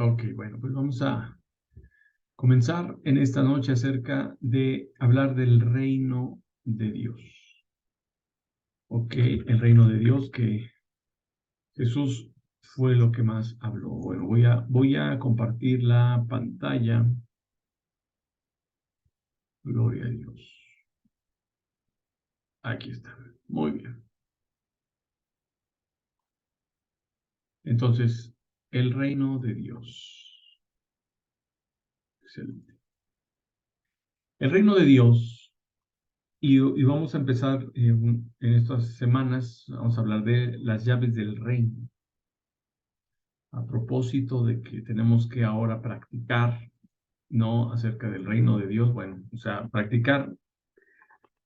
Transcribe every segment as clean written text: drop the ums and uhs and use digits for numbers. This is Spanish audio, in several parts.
Ok, bueno, pues vamos a comenzar en esta noche acerca de hablar del reino de Dios. Ok, el reino de Dios que Jesús fue lo que más habló. Bueno, voy a compartir la pantalla. Gloria a Dios. Aquí está. Muy bien. Entonces, el reino de Dios. Excelente. El reino de Dios. Y vamos a empezar en estas semanas, vamos a hablar de las llaves del reino. A propósito de que tenemos que ahora practicar, ¿no? Acerca del reino de Dios, bueno, o sea, practicar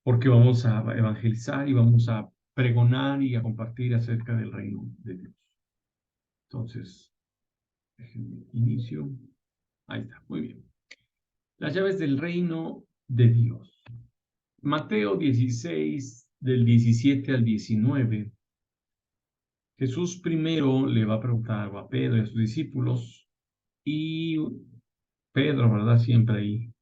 porque vamos a evangelizar y vamos a pregonar y a compartir acerca del reino de Dios. Entonces, déjenme inicio. Ahí está, muy bien. Las llaves del reino de Dios. Mateo 16, del 17 al 19. Jesús primero le va a preguntar a Pedro y a sus discípulos, y Pedro, ¿verdad? Siempre ahí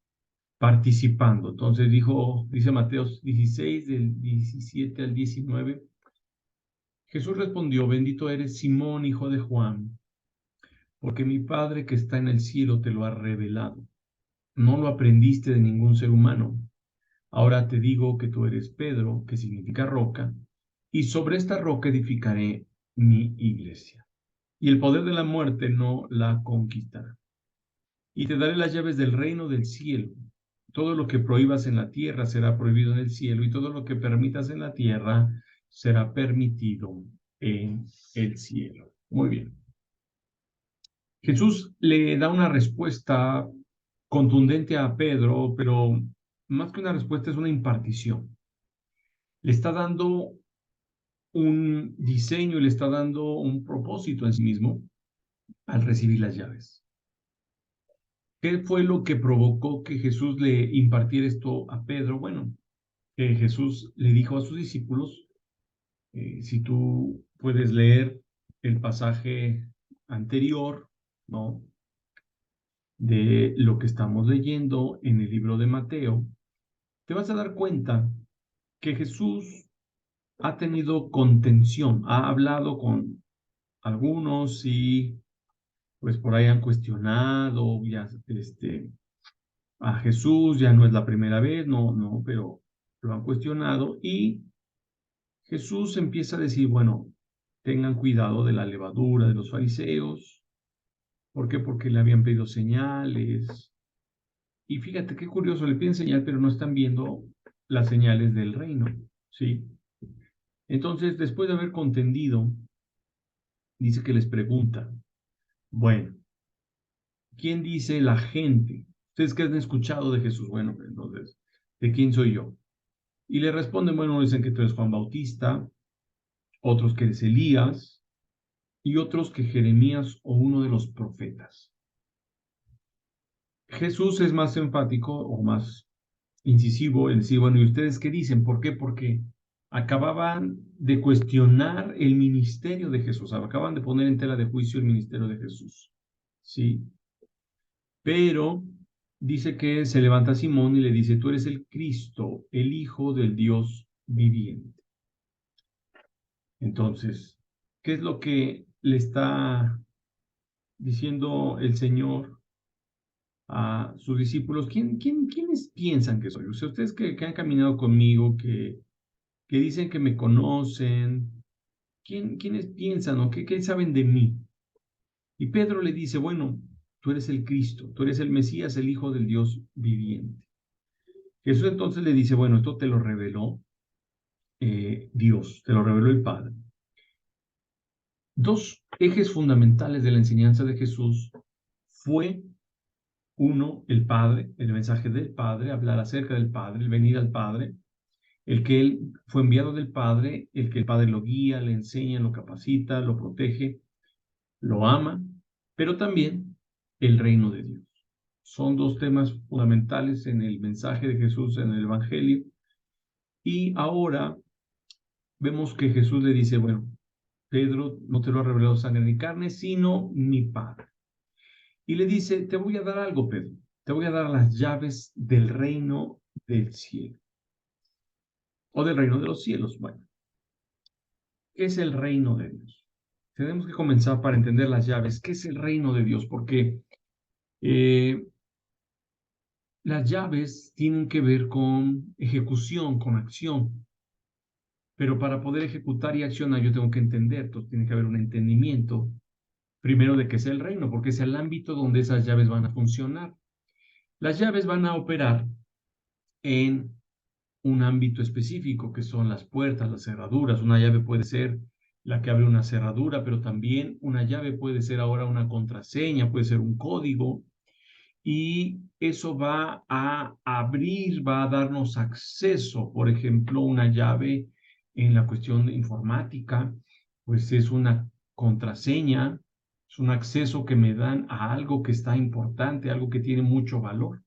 participando. Entonces dice Mateo 16, del 17 al 19. Jesús respondió: bendito eres, Simón, hijo de Juan, porque mi Padre que está en el cielo te lo ha revelado. No lo aprendiste de ningún ser humano. Ahora te digo que tú eres Pedro, que significa roca, y sobre esta roca edificaré mi iglesia, y el poder de la muerte no la conquistará. Y te daré las llaves del reino del cielo. Todo lo que prohíbas en la tierra será prohibido en el cielo, y todo lo que permitas en la tierra será permitido en el cielo. Muy bien. Jesús le da una respuesta contundente a Pedro, pero más que una respuesta es una impartición. Le está dando un diseño y le está dando un propósito en sí mismo al recibir las llaves. ¿Qué fue lo que provocó que Jesús le impartiera esto a Pedro? Bueno, Jesús le dijo a sus discípulos, si tú puedes leer el pasaje anterior, ¿no? De lo que estamos leyendo en el libro de Mateo, te vas a dar cuenta que Jesús ha tenido contención, ha hablado con algunos y pues por ahí han cuestionado ya a Jesús, ya no es la primera vez, no, pero lo han cuestionado y Jesús empieza a decir, bueno, tengan cuidado de la levadura de los fariseos. ¿Por qué? Porque le habían pedido señales. Y fíjate qué curioso, le piden señal, pero no están viendo las señales del reino, ¿sí? Entonces, después de haber contendido, dice que les pregunta, bueno, ¿quién dice la gente? Ustedes que han escuchado de Jesús, bueno, entonces, ¿de quién soy yo? Y le responden, bueno, dicen que tú eres Juan Bautista, otros que eres Elías, y otros que Jeremías o uno de los profetas. Jesús es más enfático o más incisivo en decir, bueno, ¿y ustedes qué dicen? ¿Por qué? Porque acababan de cuestionar el ministerio de Jesús, acaban de poner en tela de juicio el ministerio de Jesús, ¿sí? Pero dice que se levanta Simón y le dice, tú eres el Cristo, el Hijo del Dios viviente. Entonces, ¿qué es lo que le está diciendo el Señor a sus discípulos? ¿Quiénes piensan que soy? O sea, ustedes que han caminado conmigo, que dicen que me conocen, ¿quiénes piensan o qué saben de mí? Y Pedro le dice, bueno, tú eres el Cristo, tú eres el Mesías, el Hijo del Dios viviente. Jesús entonces le dice, bueno, esto te lo reveló Dios, te lo reveló el Padre. Dos ejes fundamentales de la enseñanza de Jesús fue, uno, el Padre, el mensaje del Padre, hablar acerca del Padre, el venir al Padre, el que Él fue enviado del Padre, el que el Padre lo guía, le enseña, lo capacita, lo protege, lo ama, pero también el reino de Dios. Son dos temas fundamentales en el mensaje de Jesús en el Evangelio. Y ahora vemos que Jesús le dice, bueno, Pedro, no te lo ha revelado sangre ni carne, sino mi Padre. y le dice, te voy a dar algo, Pedro, te voy a dar las llaves del reino del cielo, o del reino de los cielos. Bueno, ¿qué es el reino de Dios? Tenemos que comenzar para entender las llaves. ¿Qué es el reino de Dios? Porque eh, las llaves tienen que ver con ejecución, con acción. Pero para poder ejecutar y accionar, yo tengo que entender. Entonces, tiene que haber un entendimiento, primero, de qué es el reino, porque es el ámbito donde esas llaves van a funcionar. Las llaves van a operar en un ámbito específico, que son las puertas, las cerraduras. Una llave puede ser la que abre una cerradura, pero también una llave puede ser ahora una contraseña, puede ser un código, y eso va a abrir, va a darnos acceso. Por ejemplo, una llave en la cuestión de informática, pues es una contraseña, es un acceso que me dan a algo que está importante, algo que tiene mucho valor.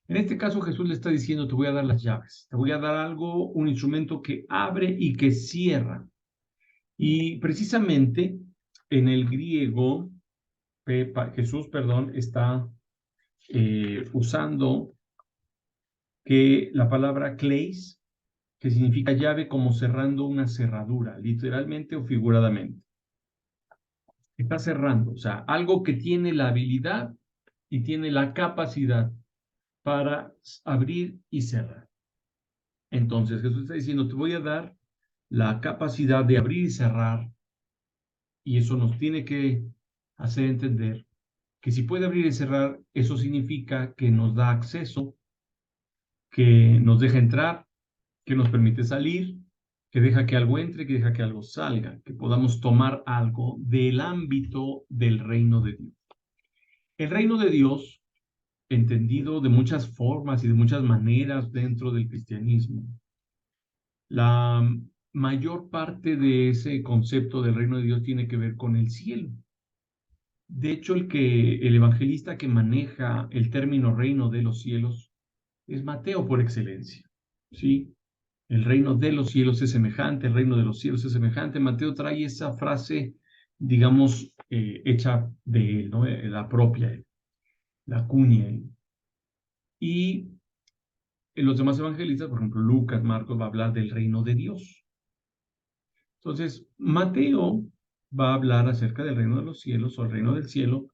En este caso, Jesús le está diciendo, te voy a dar las llaves, te voy a dar algo, un instrumento que abre y que cierra. Y precisamente en el griego, Jesús, perdón, está usando que la palabra kleis, que significa llave, como cerrando una cerradura, literalmente o figuradamente. Está cerrando, o sea, algo que tiene la habilidad y tiene la capacidad para abrir y cerrar. Entonces Jesús está diciendo, te voy a dar la capacidad de abrir y cerrar, y eso nos tiene que hacer entender que si puede abrir y cerrar, eso significa que nos da acceso, que nos deja entrar, que nos permite salir, que deja que algo entre, que deja que algo salga, que podamos tomar algo del ámbito del reino de Dios. El reino de Dios, entendido de muchas formas y de muchas maneras dentro del cristianismo, la mayor parte de ese concepto del reino de Dios tiene que ver con el cielo. De hecho, el evangelista que maneja el término reino de los cielos es Mateo por excelencia, ¿sí? El reino de los cielos es semejante, el reino de los cielos es semejante. Mateo trae esa frase, digamos, hecha de él, ¿no? La propia, la acuña. Y en los demás evangelistas, por ejemplo, Lucas, Marcos, va a hablar del reino de Dios. Entonces, Mateo va a hablar acerca del reino de los cielos o el reino del cielo,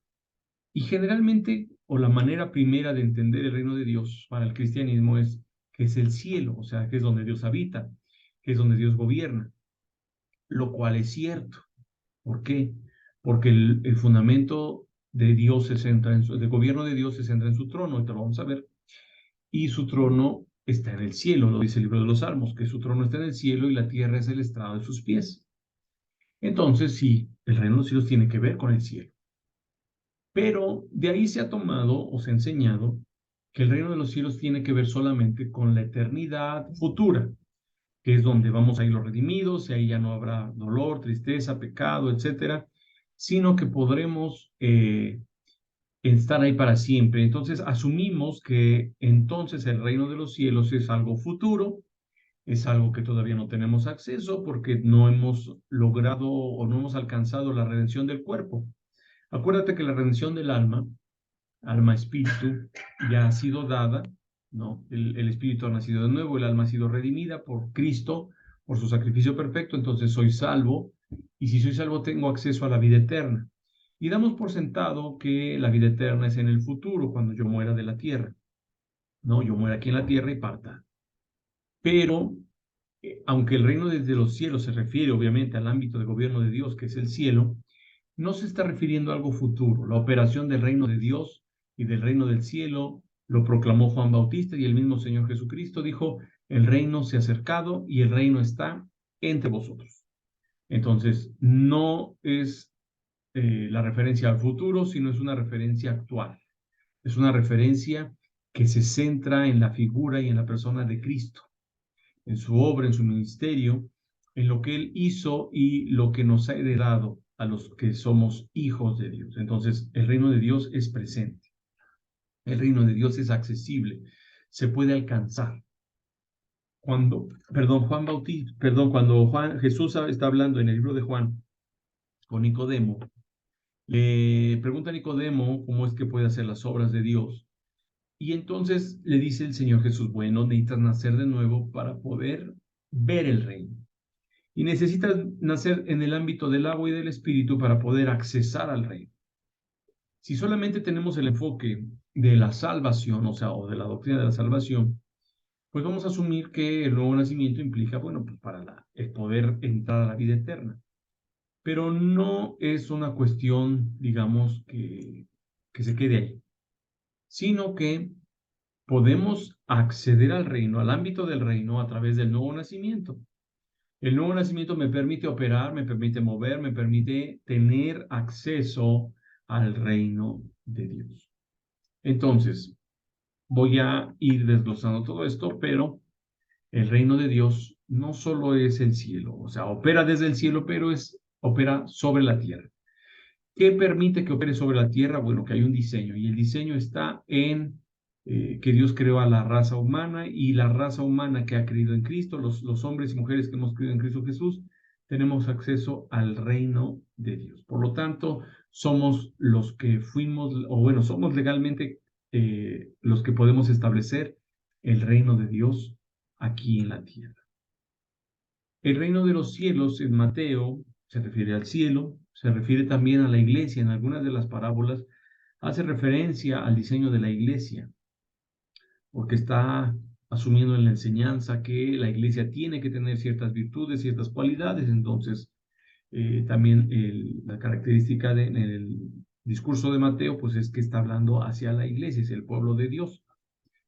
y generalmente, o la manera primera de entender el reino de Dios para el cristianismo es que es el cielo, o sea, que es donde Dios habita, que es donde Dios gobierna, lo cual es cierto. ¿Por qué? Porque el fundamento de Dios se centra en del gobierno de Dios se centra en su trono, ahorita lo vamos a ver, y su trono está en el cielo, lo dice el libro de los Salmos, que su trono está en el cielo y la tierra es el estrado de sus pies. Entonces, sí, el reino de los cielos tiene que ver con el cielo. Pero de ahí se ha tomado o se ha enseñado que el reino de los cielos tiene que ver solamente con la eternidad futura, que es donde vamos a ir los redimidos, y ahí ya no habrá dolor, tristeza, pecado, etcétera, sino que podremos estar ahí para siempre. Entonces asumimos que entonces el reino de los cielos es algo futuro, es algo que todavía no tenemos acceso porque no hemos logrado o no hemos alcanzado la redención del cuerpo. Acuérdate que la redención del alma, alma espíritu, ya ha sido dada, ¿no? El espíritu ha nacido de nuevo, el alma ha sido redimida por Cristo, por su sacrificio perfecto, entonces soy salvo, y si soy salvo tengo acceso a la vida eterna. Y damos por sentado que la vida eterna es en el futuro, cuando yo muera de la tierra, ¿no? Yo muera aquí en la tierra y parta. Pero, aunque el reino desde los cielos se refiere obviamente al ámbito de gobierno de Dios, que es el cielo, no se está refiriendo a algo futuro. La operación del reino de Dios y del reino del cielo lo proclamó Juan Bautista, y el mismo Señor Jesucristo dijo, el reino se ha acercado y el reino está entre vosotros. Entonces, no es la referencia al futuro, sino es una referencia actual. Es una referencia que se centra en la figura y en la persona de Cristo, en su obra, en su ministerio, en lo que Él hizo y lo que nos ha heredado a los que somos hijos de Dios. Entonces, el reino de Dios es presente. El reino de Dios es accesible, se puede alcanzar. Cuando Jesús está hablando en el libro de Juan con Nicodemo, Le pregunta a Nicodemo cómo es que puede hacer las obras de Dios. Y entonces le dice el Señor Jesús, bueno, necesitas nacer de nuevo para poder ver el reino. Y necesitas nacer en el ámbito del agua y del espíritu para poder accesar al reino. Si solamente tenemos el enfoque de la salvación, o sea, o de la doctrina de la salvación, pues vamos a asumir que el nuevo nacimiento implica, bueno, pues para el poder entrar a la vida eterna. Pero no es una cuestión, digamos, que se quede ahí, sino que podemos acceder al reino, al ámbito del reino, a través del nuevo nacimiento. El nuevo nacimiento me permite operar, me permite mover, me permite tener acceso al reino de Dios. Entonces, voy a ir desglosando todo esto, pero el reino de Dios no solo es el cielo, o sea, opera desde el cielo, pero opera sobre la tierra. ¿Qué permite que opere sobre la tierra? Bueno, que hay un diseño y el diseño está en que Dios creó a la raza humana y la raza humana que ha creído en Cristo, los hombres y mujeres que hemos creído en Cristo Jesús, tenemos acceso al reino de Dios. Por lo tanto, somos los que fuimos, o bueno, somos legalmente los que podemos establecer el reino de Dios aquí en la tierra. El reino de los cielos en Mateo se refiere al cielo, se refiere también a la iglesia. En algunas de las parábolas hace referencia al diseño de la iglesia, porque está asumiendo en la enseñanza que la iglesia tiene que tener ciertas virtudes, ciertas cualidades. Entonces, también la característica en el discurso de Mateo, pues es que está hablando hacia la iglesia, es el pueblo de Dios,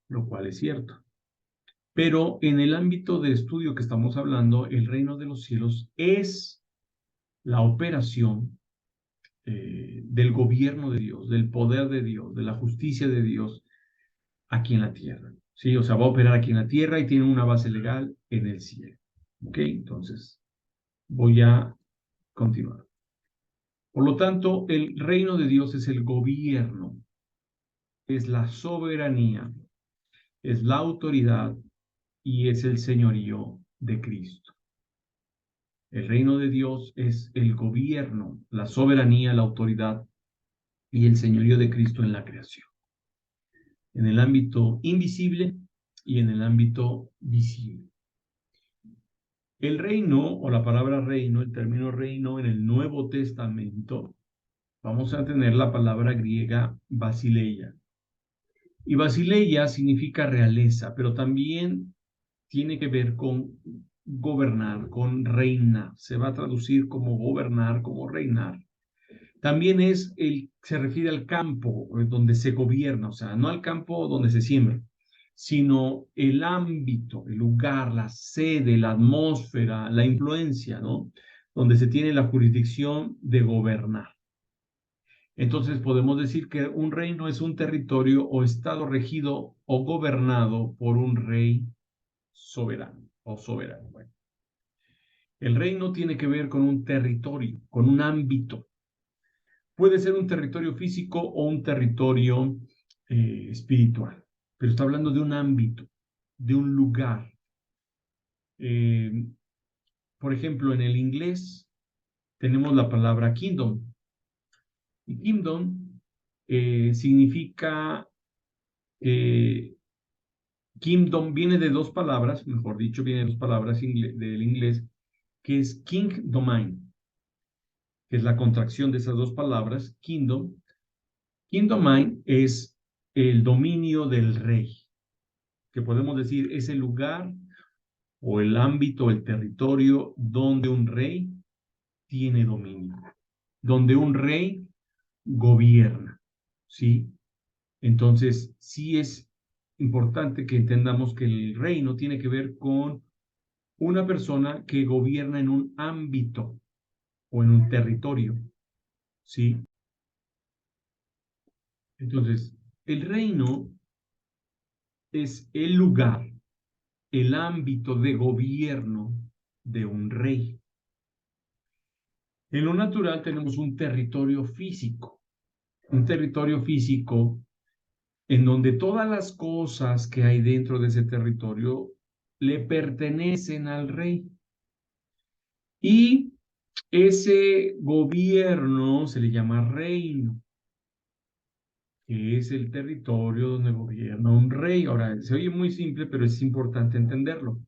lo cual es cierto. Pero en el ámbito de estudio que estamos hablando, el reino de los cielos es la operación del gobierno de Dios, del poder de Dios, de la justicia de Dios aquí en la tierra. ¿Sí? O sea, va a operar aquí en la tierra y tiene una base legal en el cielo. ¿Ok? Entonces, voy a continuar. Por lo tanto, el reino de Dios es el gobierno, es la soberanía, es la autoridad y es el señorío de Cristo. El reino de Dios es el gobierno, la soberanía, la autoridad y el señorío de Cristo en la creación, en el ámbito invisible y en el ámbito visible. El reino, o la palabra reino, el término reino en el Nuevo Testamento, vamos a tener la palabra griega basileia. Y basileia significa realeza, pero también tiene que ver con gobernar, con reinar. Se va a traducir como gobernar, como reinar. También se refiere al campo donde se gobierna, o sea, no al campo donde se siembra, sino el ámbito, el lugar, la sede, la atmósfera, la influencia, ¿no? Donde se tiene la jurisdicción de gobernar. Entonces podemos decir que un reino es un territorio o estado regido o gobernado por un rey soberano o soberano. Bueno, el reino tiene que ver con un territorio, con un ámbito. Puede ser un territorio físico o un territorio espiritual, pero está hablando de un ámbito, de un lugar. Eh, por ejemplo, en el inglés tenemos la palabra kingdom. Y kingdom significa, kingdom viene de dos palabras, mejor dicho, viene de dos palabras del inglés, que es king domain, que es la contracción de esas dos palabras, kingdom. King domain es el dominio del rey, que podemos decir es el lugar o el ámbito, el territorio donde un rey tiene dominio, donde un rey gobierna, ¿sí? Entonces, sí es importante que entendamos que el reino tiene que ver con una persona que gobierna en un ámbito o en un territorio, ¿sí? Entonces, el reino es el lugar, el ámbito de gobierno de un rey. En lo natural tenemos un territorio físico en donde todas las cosas que hay dentro de ese territorio le pertenecen al rey. Y Ese gobierno se le llama reino, que es el territorio donde gobierna un rey. Ahora, se oye muy simple, pero es importante entenderlo.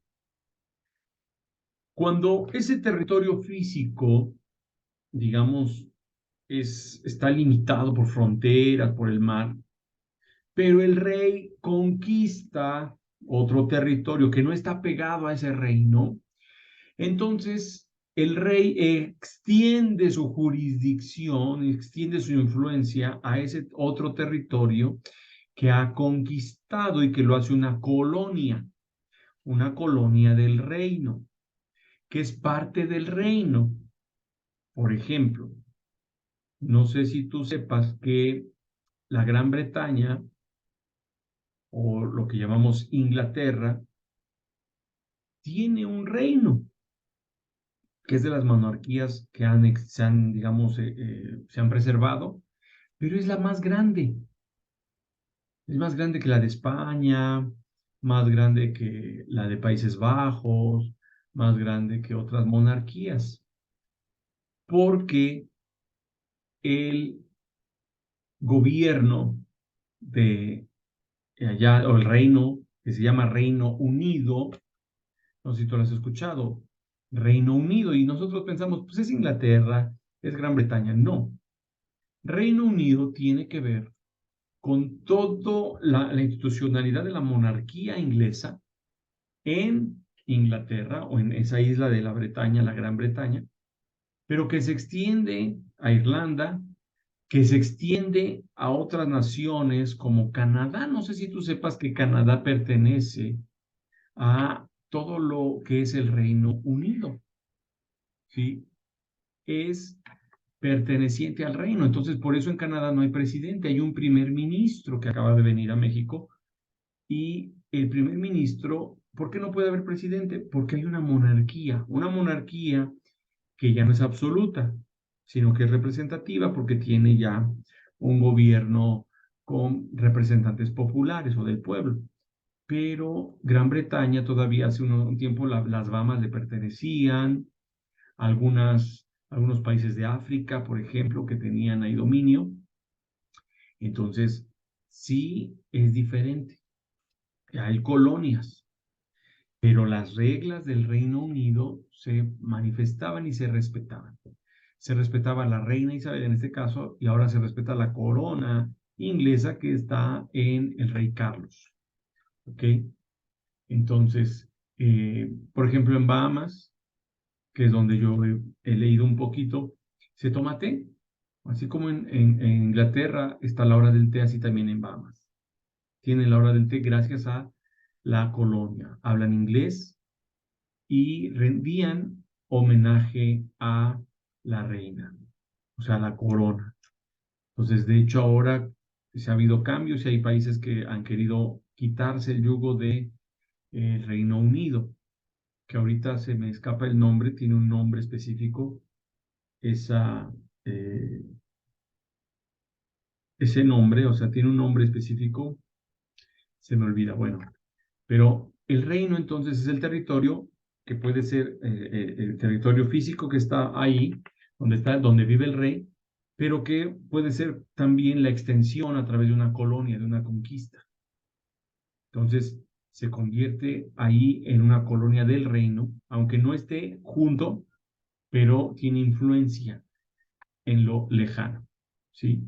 Cuando ese territorio físico, digamos, está limitado por fronteras, por el mar, pero el rey conquista otro territorio que no está pegado a ese reino, entonces el rey extiende su jurisdicción, extiende su influencia a ese otro territorio que ha conquistado y que lo hace una colonia del reino, que es parte del reino. Por ejemplo, no sé si tú sepas que la Gran Bretaña, o lo que llamamos Inglaterra, tiene un reino, que es de las monarquías que se han, digamos, se han preservado, pero es la más grande. Es más grande que la de España, más grande que la de Países Bajos, más grande que otras monarquías, porque el gobierno de allá, o el reino, que se llama Reino Unido, no sé si tú lo has escuchado, Reino Unido, y nosotros pensamos, pues es Inglaterra, es Gran Bretaña. No, Reino Unido tiene que ver con toda la institucionalidad de la monarquía inglesa en Inglaterra o en esa isla de la Bretaña, la Gran Bretaña, pero que se extiende a Irlanda, que se extiende a otras naciones como Canadá. No sé si tú sepas que Canadá pertenece a todo lo que es el Reino Unido, ¿sí? Es perteneciente al reino. Entonces, por eso en Canadá no hay presidente, hay un primer ministro que acaba de venir a México. Y el primer ministro, ¿por qué no puede haber presidente? Porque hay una monarquía que ya no es absoluta, sino que es representativa porque tiene ya un gobierno con representantes populares o del pueblo. Pero Gran Bretaña todavía hace un tiempo las Bahamas le pertenecían, algunos países de África, por ejemplo, que tenían ahí dominio. Entonces, sí es diferente. Hay colonias, pero las reglas del Reino Unido se manifestaban y se respetaban. Se respetaba la reina Isabel en este caso y ahora se respeta la corona inglesa que está en el rey Carlos. ¿Ok? Entonces, por ejemplo, en Bahamas, que es donde yo he leído un poquito, se toma té. Así como en Inglaterra está la hora del té, así también en Bahamas. Tienen la hora del té gracias a la colonia. Hablan inglés y rendían homenaje a la reina, o sea, a la corona. Entonces, de hecho, ahora se ha habido cambios y hay países que han querido quitarse el yugo de Reino Unido, que ahorita se me escapa el nombre, tiene un nombre específico, esa, eh, ese nombre, o sea, tiene un nombre específico, se me olvida, bueno, pero el reino entonces es el territorio que puede ser el territorio físico que está ahí, donde vive el rey, pero que puede ser también la extensión a través de una colonia, de una conquista. Entonces se convierte ahí en una colonia del reino, aunque no esté junto, pero tiene influencia en lo lejano, ¿sí?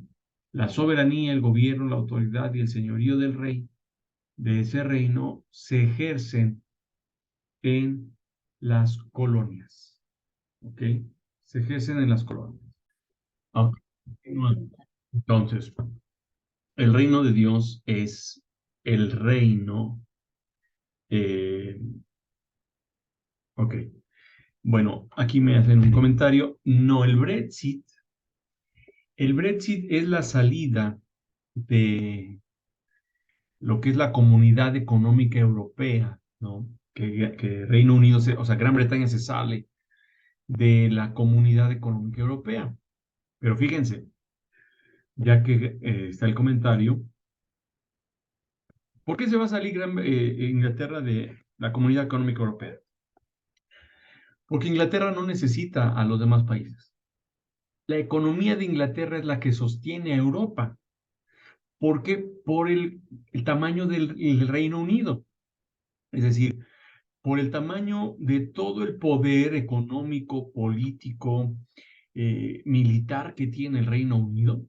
La soberanía, el gobierno, la autoridad y el señorío del rey de ese reino se ejercen en las colonias, ¿ok? Se ejercen en las colonias. Ok. Entonces, el reino de Dios es el reino, eh, ok. Bueno, aquí me hacen un comentario. No, el Brexit es la salida de lo que es la Comunidad Económica Europea, ¿no? Que Reino Unido, o sea, Gran Bretaña se sale de la Comunidad Económica Europea. Pero fíjense, ya que está el comentario, ¿por qué se va a salir Inglaterra de la Comunidad Económica Europea? Porque Inglaterra no necesita a los demás países. La economía de Inglaterra es la que sostiene a Europa. ¿Por qué? Por el tamaño del Reino Unido. Es decir, por el tamaño de todo el poder económico, político, militar que tiene el Reino Unido,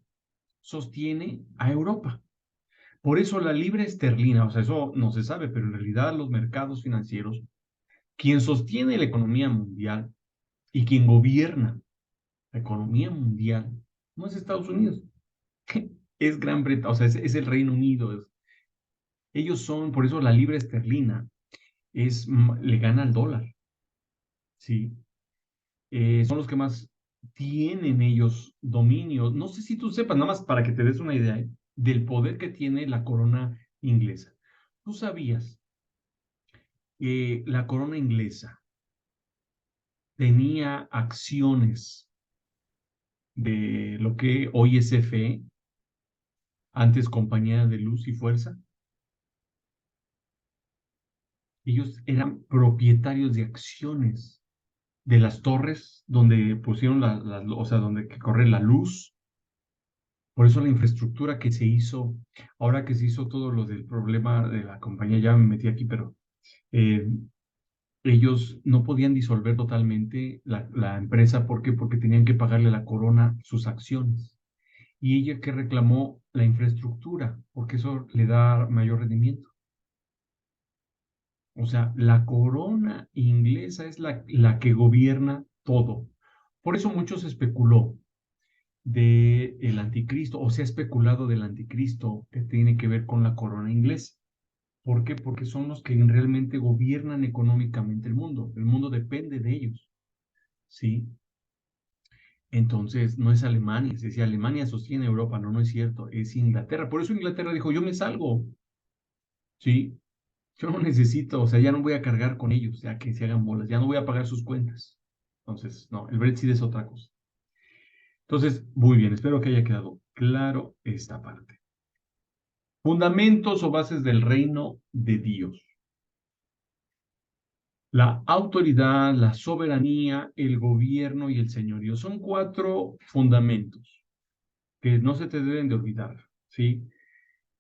sostiene a Europa. Por eso la libra esterlina, o sea, eso no se sabe, pero en realidad los mercados financieros, quien sostiene la economía mundial y quien gobierna la economía mundial, no es Estados Unidos, es Gran Bretaña, o sea, es el Reino Unido. Ellos son, por eso la libra esterlina le gana al dólar, ¿sí? Son los que más tienen ellos dominio. No sé si tú sepas, nada más para que te des una idea, del poder que tiene la corona inglesa. ¿Tú sabías que la corona inglesa tenía acciones de lo que hoy es CFE, antes Compañía de Luz y Fuerza? Ellos eran propietarios de acciones de las torres donde pusieron o sea, donde que corre la luz. Por eso la infraestructura que se hizo, ahora que se hizo todo lo del problema de la compañía, ya me metí aquí, pero eh, ellos no podían disolver totalmente la empresa. ¿Por qué? Porque tenían que pagarle a la corona sus acciones. Y ella que reclamó la infraestructura, porque eso le da mayor rendimiento. O sea, la corona inglesa es la que gobierna todo. Por eso mucho se especuló del anticristo, o se ha especulado del anticristo que tiene que ver con la corona inglesa. ¿Por qué? Porque son los que realmente gobiernan económicamente el mundo. El mundo depende de ellos, ¿sí? Entonces, no es Alemania, es decir, Alemania sostiene Europa, no, no es cierto, es Inglaterra. Por eso Inglaterra dijo, yo me salgo, ¿sí? Yo no necesito, o sea, ya no voy a cargar con ellos, ya que se hagan bolas, ya no voy a pagar sus cuentas. Entonces, no, el Brexit es otra cosa. Entonces, muy bien, espero que haya quedado claro esta parte. Fundamentos o bases del reino de Dios. La autoridad, la soberanía, el gobierno y el señorío. Son cuatro fundamentos que no se te deben de olvidar, ¿sí?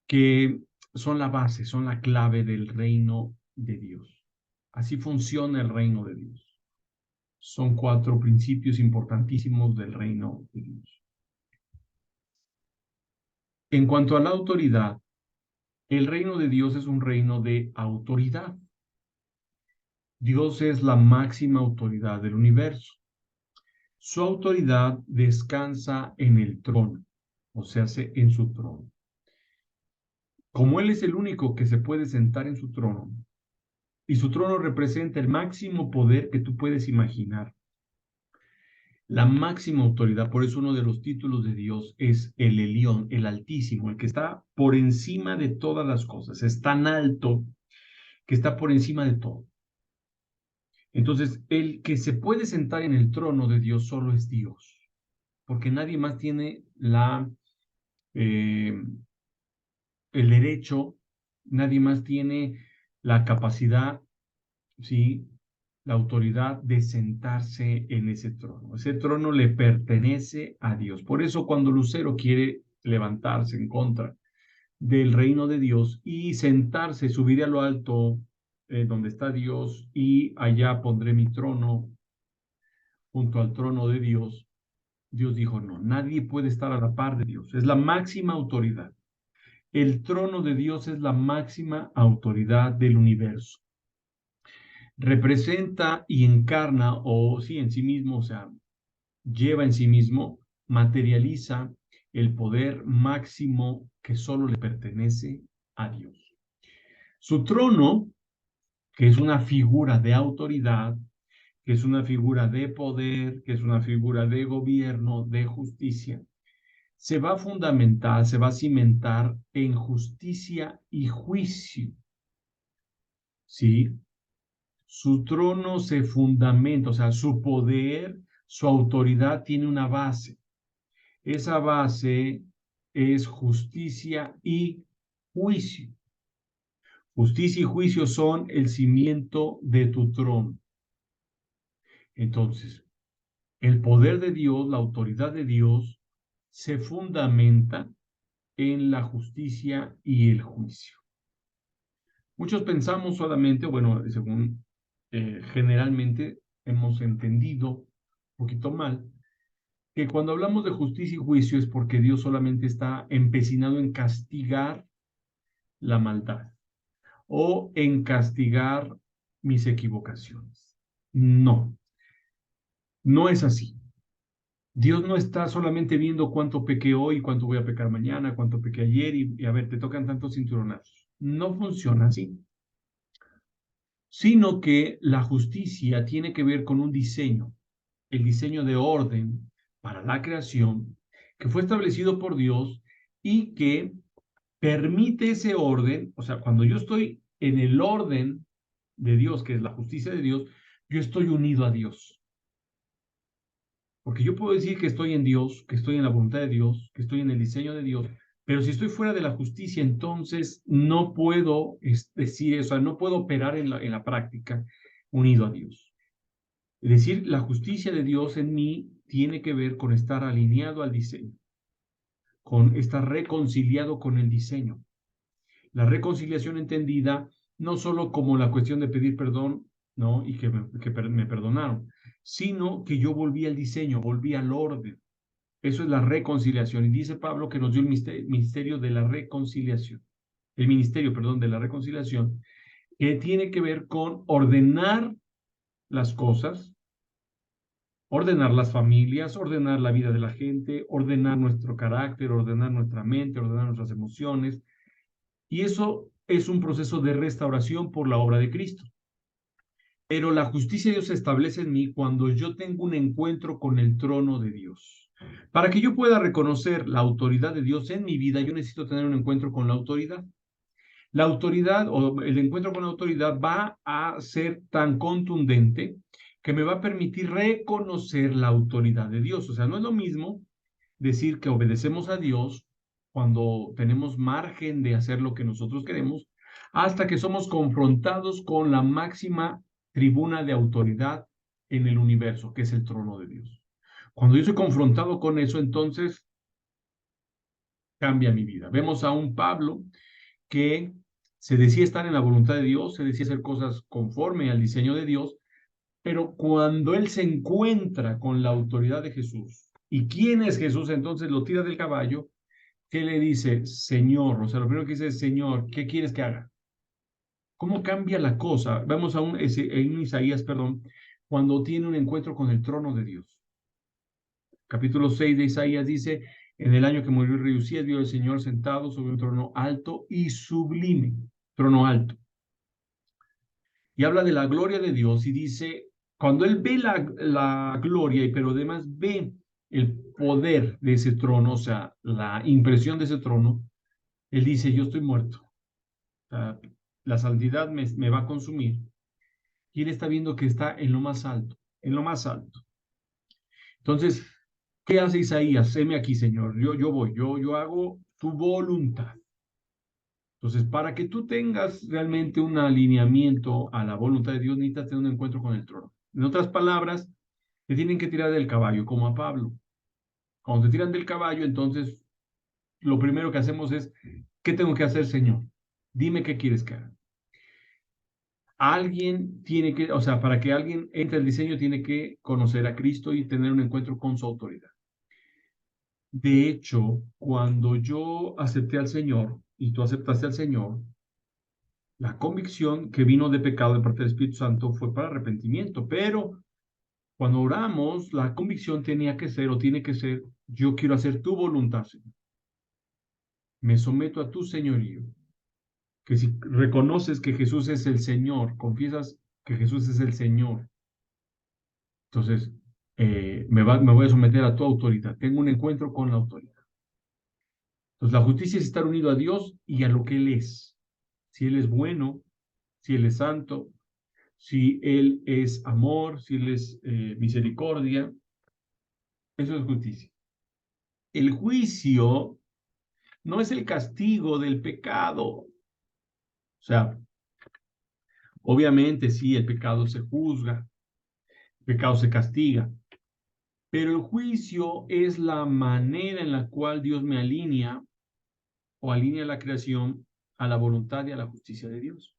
Que son la base, son la clave del reino de Dios. Así funciona el reino de Dios. Son cuatro principios importantísimos del reino de Dios. En cuanto a la autoridad, el reino de Dios es un reino de autoridad. Dios es la máxima autoridad del universo. Su autoridad descansa en el trono, o sea, en su trono. Como Él es el único que se puede sentar en su trono, y su trono representa el máximo poder que tú puedes imaginar, la máxima autoridad. Por eso uno de los títulos de Dios es el Elión, el Altísimo, el que está por encima de todas las cosas. Es tan alto que está por encima de todo. Entonces, el que se puede sentar en el trono de Dios solo es Dios, porque nadie más tiene eh, el derecho, nadie más tiene la capacidad, ¿sí? La autoridad de sentarse en ese trono. Ese trono le pertenece a Dios. Por eso cuando Lucero quiere levantarse en contra del reino de Dios y sentarse, subiré a lo alto donde está Dios y allá pondré mi trono junto al trono de Dios. Dios dijo, no, nadie puede estar a la par de Dios. Es la máxima autoridad. El trono de Dios es la máxima autoridad del universo. Representa y encarna, o sí, en sí mismo, o sea, lleva en sí mismo, materializa el poder máximo que solo le pertenece a Dios. Su trono, que es una figura de autoridad, que es una figura de poder, que es una figura de gobierno, de justicia, se va a fundamentar, se va a cimentar en justicia y juicio, ¿sí? Su trono se fundamenta, o sea, su poder, su autoridad tiene una base. Esa base es justicia y juicio. Justicia y juicio son el cimiento de tu trono. Entonces, el poder de Dios, la autoridad de Dios, se fundamenta en la justicia y el juicio. Muchos pensamos solamente, bueno, según generalmente hemos entendido un poquito mal, que cuando hablamos de justicia y juicio es porque Dios solamente está empecinado en castigar la maldad o en castigar mis equivocaciones. No, no es así. Dios no está solamente viendo cuánto pequé hoy, cuánto voy a pecar mañana, cuánto pequé ayer y a ver, te tocan tantos cinturonazos. No funciona así, sino que la justicia tiene que ver con un diseño, el diseño de orden para la creación que fue establecido por Dios y que permite ese orden, o sea, cuando yo estoy en el orden de Dios, que es la justicia de Dios, yo estoy unido a Dios. Porque yo puedo decir que estoy en Dios, que estoy en la voluntad de Dios, que estoy en el diseño de Dios, pero si estoy fuera de la justicia, entonces no puedo decir eso, o sea, no puedo operar en la práctica unido a Dios. Es decir, la justicia de Dios en mí tiene que ver con estar alineado al diseño, con estar reconciliado con el diseño. La reconciliación entendida no solo como la cuestión de pedir perdón, ¿no? Y me perdonaron, sino que yo volví al diseño, volví al orden. Eso es la reconciliación. Y dice Pablo que nos dio el ministerio de la reconciliación. El ministerio, perdón, de la reconciliación, que tiene que ver con ordenar las cosas, ordenar las familias, ordenar la vida de la gente, ordenar nuestro carácter, ordenar nuestra mente, ordenar nuestras emociones. Y eso es un proceso de restauración por la obra de Cristo. Pero la justicia de Dios se establece en mí cuando yo tengo un encuentro con el trono de Dios. Para que yo pueda reconocer la autoridad de Dios en mi vida, yo necesito tener un encuentro con la autoridad. La autoridad o el encuentro con la autoridad va a ser tan contundente que me va a permitir reconocer la autoridad de Dios. O sea, no es lo mismo decir que obedecemos a Dios cuando tenemos margen de hacer lo que nosotros queremos, hasta que somos confrontados con la máxima tribuna de autoridad en el universo, que es el trono de Dios. Cuando yo soy confrontado con eso, entonces cambia mi vida. Vemos a un Pablo que se decía estar en la voluntad de Dios, se decía hacer cosas conforme al diseño de Dios, pero cuando él se encuentra con la autoridad de Jesús, ¿y quién es Jesús? Entonces lo tira del caballo, ¿qué le dice? Señor, o sea, lo primero que dice es, Señor, ¿qué quieres que haga? ¿Cómo cambia la cosa? Vamos a en Isaías, perdón, cuando tiene un encuentro con el trono de Dios. Capítulo 6 de Isaías dice, en el año que murió el rey Usías, vio el Señor sentado sobre un trono alto y sublime, trono alto. Y habla de la gloria de Dios y dice, cuando él ve la gloria, y pero además ve el poder de ese trono, o sea, la impresión de ese trono, él dice, yo estoy muerto. O sea, la santidad me va a consumir. Y él está viendo que está en lo más alto, en lo más alto. Entonces, ¿qué hace Isaías? Heme aquí, Señor. Yo voy, yo hago tu voluntad. Entonces, para que tú tengas realmente un alineamiento a la voluntad de Dios, necesitas tener un encuentro con el trono. En otras palabras, te tienen que tirar del caballo, como a Pablo. Cuando te tiran del caballo, entonces lo primero que hacemos es, ¿qué tengo que hacer, Señor? Dime qué quieres que haga. Alguien tiene que, o sea, para que alguien entre al diseño, tiene que conocer a Cristo y tener un encuentro con su autoridad. De hecho, cuando yo acepté al Señor y tú aceptaste al Señor, la convicción que vino de pecado de parte del Espíritu Santo fue para arrepentimiento, pero cuando oramos, la convicción tenía que ser o tiene que ser, yo quiero hacer tu voluntad, Señor. Me someto a tu señorío. Que si reconoces que Jesús es el Señor, confiesas que Jesús es el Señor, entonces me voy a someter a tu autoridad. Tengo un encuentro con la autoridad. Entonces la justicia es estar unido a Dios y a lo que Él es. Si Él es bueno, si Él es santo, si Él es amor, si Él es misericordia, eso es justicia. El juicio no es el castigo del pecado. O sea, obviamente sí, el pecado se juzga, pecado se castiga. Pero el juicio es la manera en la cual Dios me alinea o alinea la creación a la voluntad y a la justicia de Dios.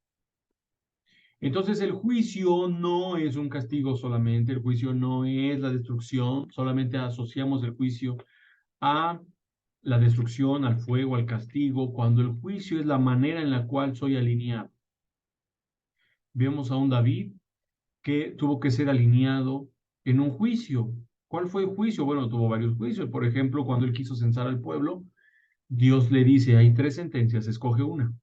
Entonces el juicio no es un castigo solamente, el juicio no es la destrucción, solamente asociamos el juicio a la destrucción, al fuego, al castigo, cuando el juicio es la manera en la cual soy alineado. Vemos a un David que tuvo que ser alineado en un juicio. ¿Cuál fue el juicio? Bueno, tuvo varios juicios. Por ejemplo, cuando él quiso censar al pueblo, Dios le dice, hay tres sentencias, escoge una.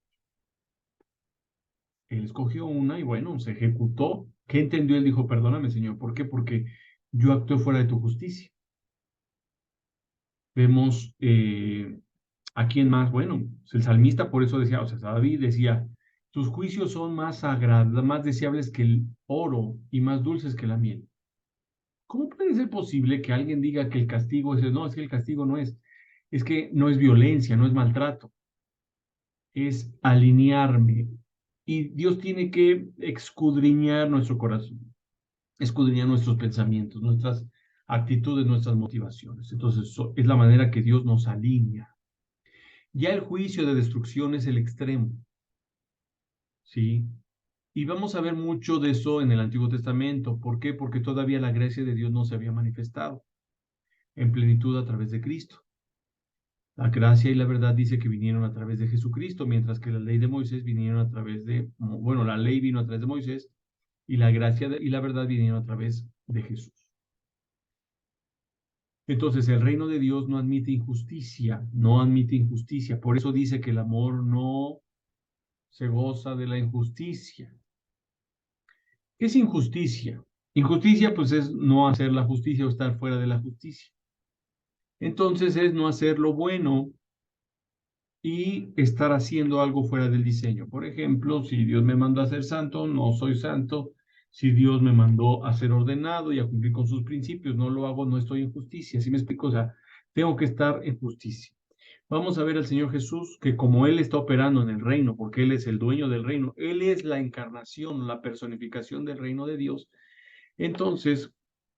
Él escogió una y bueno, se ejecutó. ¿Qué entendió? Él dijo, perdóname, Señor. ¿Por qué? Porque yo actué fuera de tu justicia. Vemos a quién más, bueno, el salmista por eso decía, o sea, David decía, tus juicios son más sagrados, más deseables que el oro y más dulces que la miel. ¿Cómo puede ser posible que alguien diga que el castigo es, no, es que el castigo no es que no es violencia, no es maltrato, es alinearme. Y Dios tiene que escudriñar nuestro corazón, escudriñar nuestros pensamientos, nuestras actitudes, nuestras motivaciones. Entonces, es la manera que Dios nos alinea. Ya el juicio de destrucción es el extremo, ¿sí? Y vamos a ver mucho de eso en el Antiguo Testamento. ¿Por qué? Porque todavía la gracia de Dios no se había manifestado en plenitud a través de Cristo. La gracia y la verdad dice que vinieron a través de Jesucristo, mientras que la ley de Moisés vinieron a través de, bueno, la ley vino a través de Moisés y la gracia y la verdad vinieron a través de Jesús. Entonces, el reino de Dios no admite injusticia, no admite injusticia. Por eso dice que el amor no se goza de la injusticia. ¿Qué es injusticia? Injusticia, pues, es no hacer la justicia o estar fuera de la justicia. Entonces, es no hacer lo bueno y estar haciendo algo fuera del diseño. Por ejemplo, si Dios me mandó a ser santo, no soy santo. Si Dios me mandó a ser ordenado y a cumplir con sus principios, no lo hago, no estoy en justicia. ¿Sí me explico? O sea, tengo que estar en justicia. Vamos a ver al Señor Jesús que como Él está operando en el reino, porque Él es el dueño del reino, Él es la encarnación, la personificación del reino de Dios. Entonces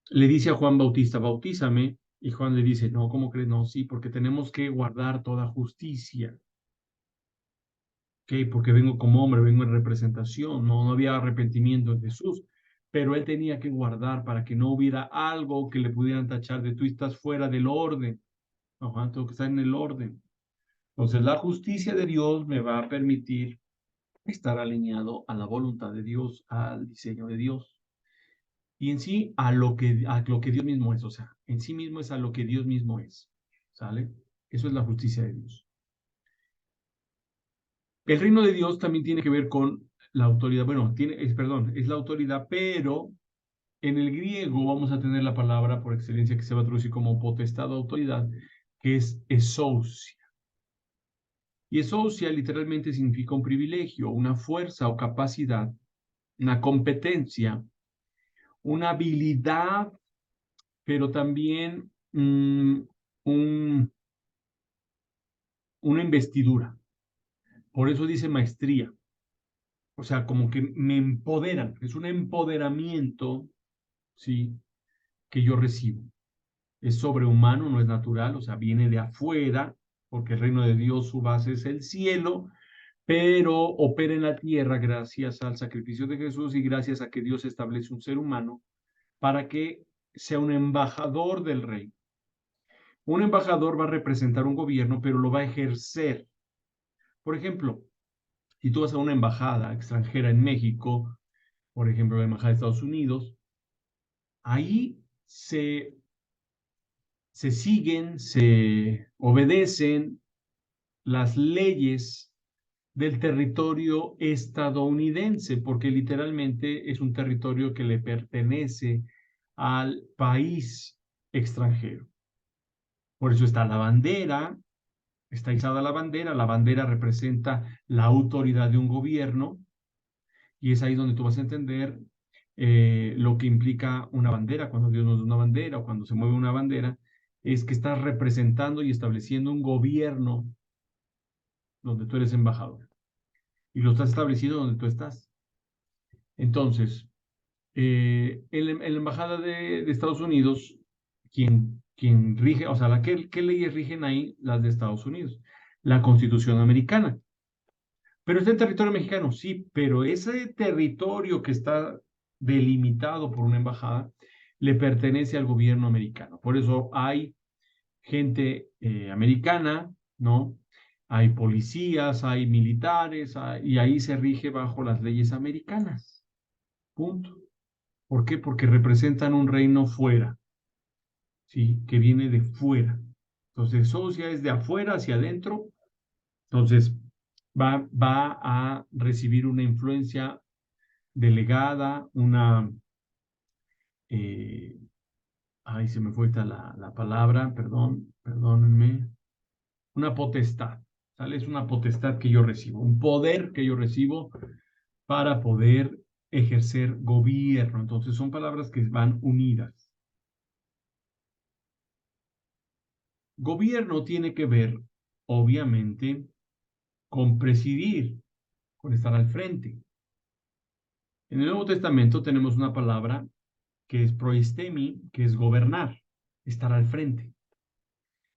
le dice a Juan Bautista, bautízame, y Juan le dice, no, ¿cómo crees? No, sí, porque tenemos que guardar toda justicia. ¿Ok? Porque vengo como hombre, vengo en representación, no había arrepentimiento en Jesús, pero Él tenía que guardar para que no hubiera algo que le pudieran tachar de tú estás fuera del orden. Ajá, tengo que estar en el orden. Entonces, la justicia de Dios me va a permitir estar alineado a la voluntad de Dios, al diseño de Dios y en sí a lo que Dios mismo es. O sea, en sí mismo es a lo que Dios mismo es. ¿Sale? Eso es la justicia de Dios. El reino de Dios también tiene que ver con la autoridad. Bueno, perdón, es la autoridad, pero en el griego vamos a tener la palabra por excelencia que se va a traducir como potestad o autoridad, que es exousia. Y exousia literalmente significa un privilegio, una fuerza o capacidad, una competencia, una habilidad, pero también una investidura. Por eso dice maestría. O sea, como que me empoderan. Es un empoderamiento, ¿sí? Que yo recibo. Es sobrehumano, no es natural, o sea, viene de afuera, porque el reino de Dios, su base es el cielo, pero opera en la tierra gracias al sacrificio de Jesús y gracias a que Dios establece un ser humano para que sea un embajador del rey. Un embajador va a representar un gobierno, pero lo va a ejercer. Por ejemplo, si tú vas a una embajada extranjera en México, por ejemplo, la embajada de Estados Unidos, ahí se siguen, se obedecen las leyes del territorio estadounidense, porque literalmente es un territorio que le pertenece al país extranjero. Por eso está la bandera, está izada la bandera representa la autoridad de un gobierno y es ahí donde tú vas a entender lo que implica una bandera, cuando Dios nos da una bandera o cuando se mueve una bandera, es que estás representando y estableciendo un gobierno donde tú eres embajador y lo estás estableciendo donde tú estás. Entonces, En la embajada de Estados Unidos, quien rige, o sea, ¿qué leyes rigen ahí? Las de Estados Unidos, la Constitución americana. Pero está en territorio mexicano, sí, pero ese territorio que está delimitado por una embajada le pertenece al gobierno americano. Por eso hay gente americana, ¿no? Hay policías, hay militares, y ahí se rige bajo las leyes americanas. Punto. ¿Por qué? Porque representan un reino fuera, ¿sí? Que viene de fuera. Entonces, eso ya es de afuera hacia adentro. Entonces, va a recibir una influencia delegada, eh, ay, se me fue la palabra, perdónenme, una potestad, ¿sale? Es una potestad que yo recibo, un poder que yo recibo para poder ejercer gobierno. Entonces, son palabras que van unidas. Gobierno tiene que ver, obviamente, con presidir, con estar al frente. En el Nuevo Testamento tenemos una palabra que es proistemi, que es gobernar, estar al frente.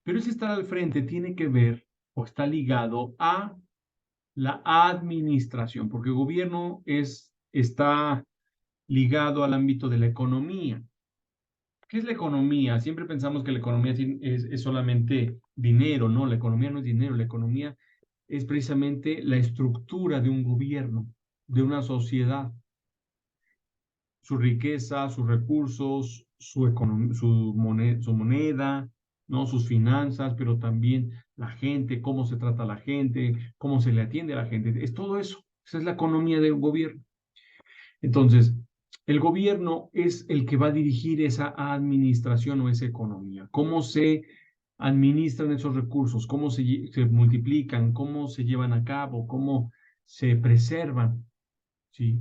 Pero ese estar al frente tiene que ver o está ligado a la administración, porque gobierno está ligado al ámbito de la economía. ¿Qué es la economía? Siempre pensamos que la economía es solamente dinero, ¿no? La economía no es dinero, la economía es precisamente la estructura de un gobierno, de una sociedad, su riqueza, sus recursos, su moneda, ¿no? Sus finanzas, pero también la gente, cómo se trata a la gente, cómo se le atiende a la gente. Es todo eso. Esa es la economía de un gobierno. Entonces, el gobierno es el que va a dirigir esa administración o esa economía. Cómo se administran esos recursos, cómo se multiplican, cómo se llevan a cabo, cómo se preservan, ¿sí?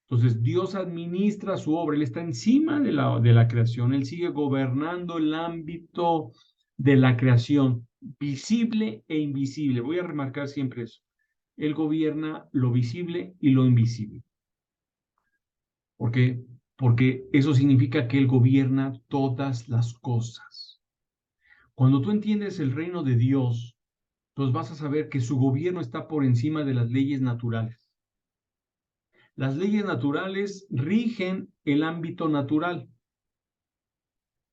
Entonces, Dios administra su obra, Él está encima de la creación, Él sigue gobernando el ámbito de la creación, visible e invisible. Voy a remarcar siempre eso. Él gobierna lo visible y lo invisible. ¿Por qué? Porque eso significa que Él gobierna todas las cosas. Cuando tú entiendes el reino de Dios, pues vas a saber que su gobierno está por encima de las leyes naturales. Las leyes naturales rigen el ámbito natural,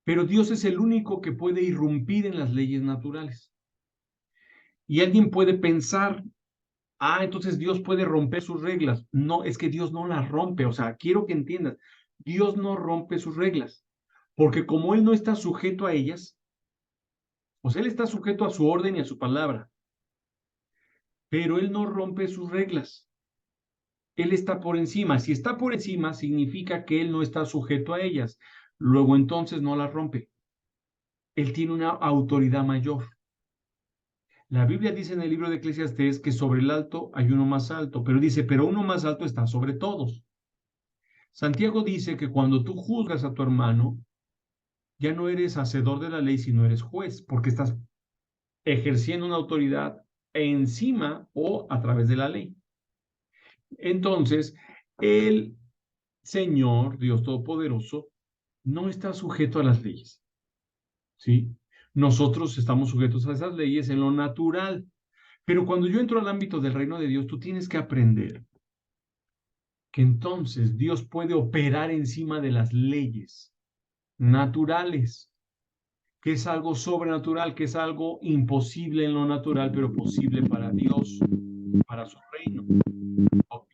pero Dios es el único que puede irrumpir en las leyes naturales. Y alguien puede pensar, entonces Dios puede romper sus reglas. No, es que Dios no las rompe. O sea, quiero que entiendas, Dios no rompe sus reglas, porque como Él no está sujeto a ellas, o sea, Él está sujeto a su orden y a su palabra, pero Él no rompe sus reglas. Él está por encima. Si está por encima, significa que Él no está sujeto a ellas. Luego entonces no las rompe. Él tiene una autoridad mayor. La Biblia dice en el libro de Eclesiastés que sobre el alto hay uno más alto, pero dice, pero uno más alto está sobre todos. Santiago dice que cuando tú juzgas a tu hermano, ya no eres hacedor de la ley, sino eres juez, porque estás ejerciendo una autoridad encima o a través de la ley. Entonces, el Señor, Dios Todopoderoso, no está sujeto a las leyes, ¿sí? Nosotros estamos sujetos a esas leyes en lo natural, pero cuando yo entro al ámbito del reino de Dios, tú tienes que aprender que entonces Dios puede operar encima de las leyes naturales, que es algo sobrenatural, que es algo imposible en lo natural, pero posible para Dios, para su reino. Oh,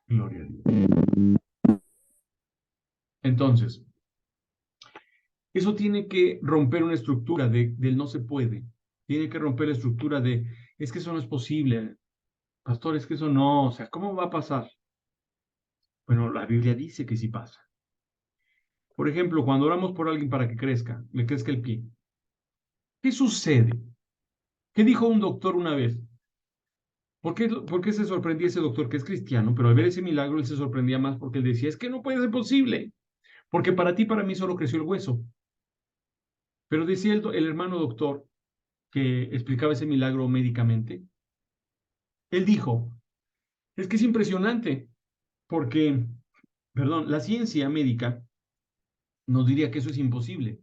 gloria a Dios. Entonces, eso tiene que romper una estructura del no se puede. Tiene que romper la estructura es que eso no es posible. Pastor, es que eso no, o sea, ¿cómo va a pasar? Bueno, la Biblia dice que sí pasa. Por ejemplo, cuando oramos por alguien para que crezca, le crezca el pie. ¿Qué sucede? ¿Qué dijo un doctor una vez? ¿Por qué se sorprendía ese doctor que es cristiano? Pero al ver ese milagro, él se sorprendía más porque él decía, es que no puede ser posible, porque para ti, para mí solo creció el hueso. Pero decía el hermano doctor que explicaba ese milagro médicamente, él dijo, Es que es impresionante, porque, perdón, la ciencia médica nos diría que eso es imposible.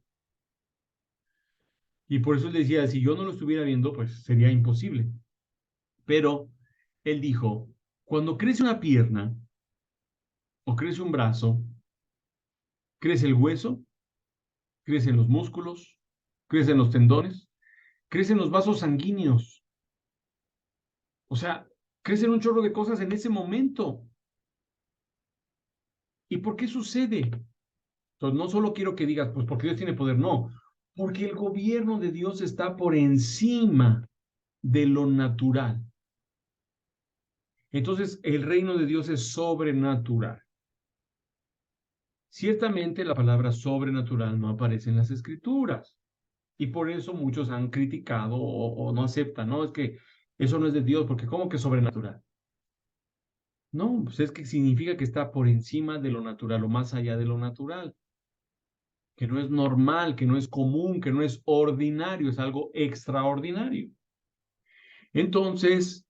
Y por eso le decía, si yo no lo estuviera viendo, pues sería imposible. Pero él dijo, cuando crece una pierna o crece un brazo, crece el hueso, crecen los músculos, crecen los tendones, crecen los vasos sanguíneos. O sea, crecen un chorro de cosas en ese momento. ¿Y por qué sucede? Entonces, no solo quiero que digas, pues porque Dios tiene poder, no, porque el gobierno de Dios está por encima de lo natural. Entonces, el reino de Dios es sobrenatural. Ciertamente la palabra sobrenatural no aparece en las escrituras y por eso muchos han criticado o no aceptan, no, es que eso no es de Dios, porque ¿cómo que sobrenatural? No, pues es que significa que está por encima de lo natural o más allá de lo natural, que no es normal, que no es común, que no es ordinario, es algo extraordinario. Entonces,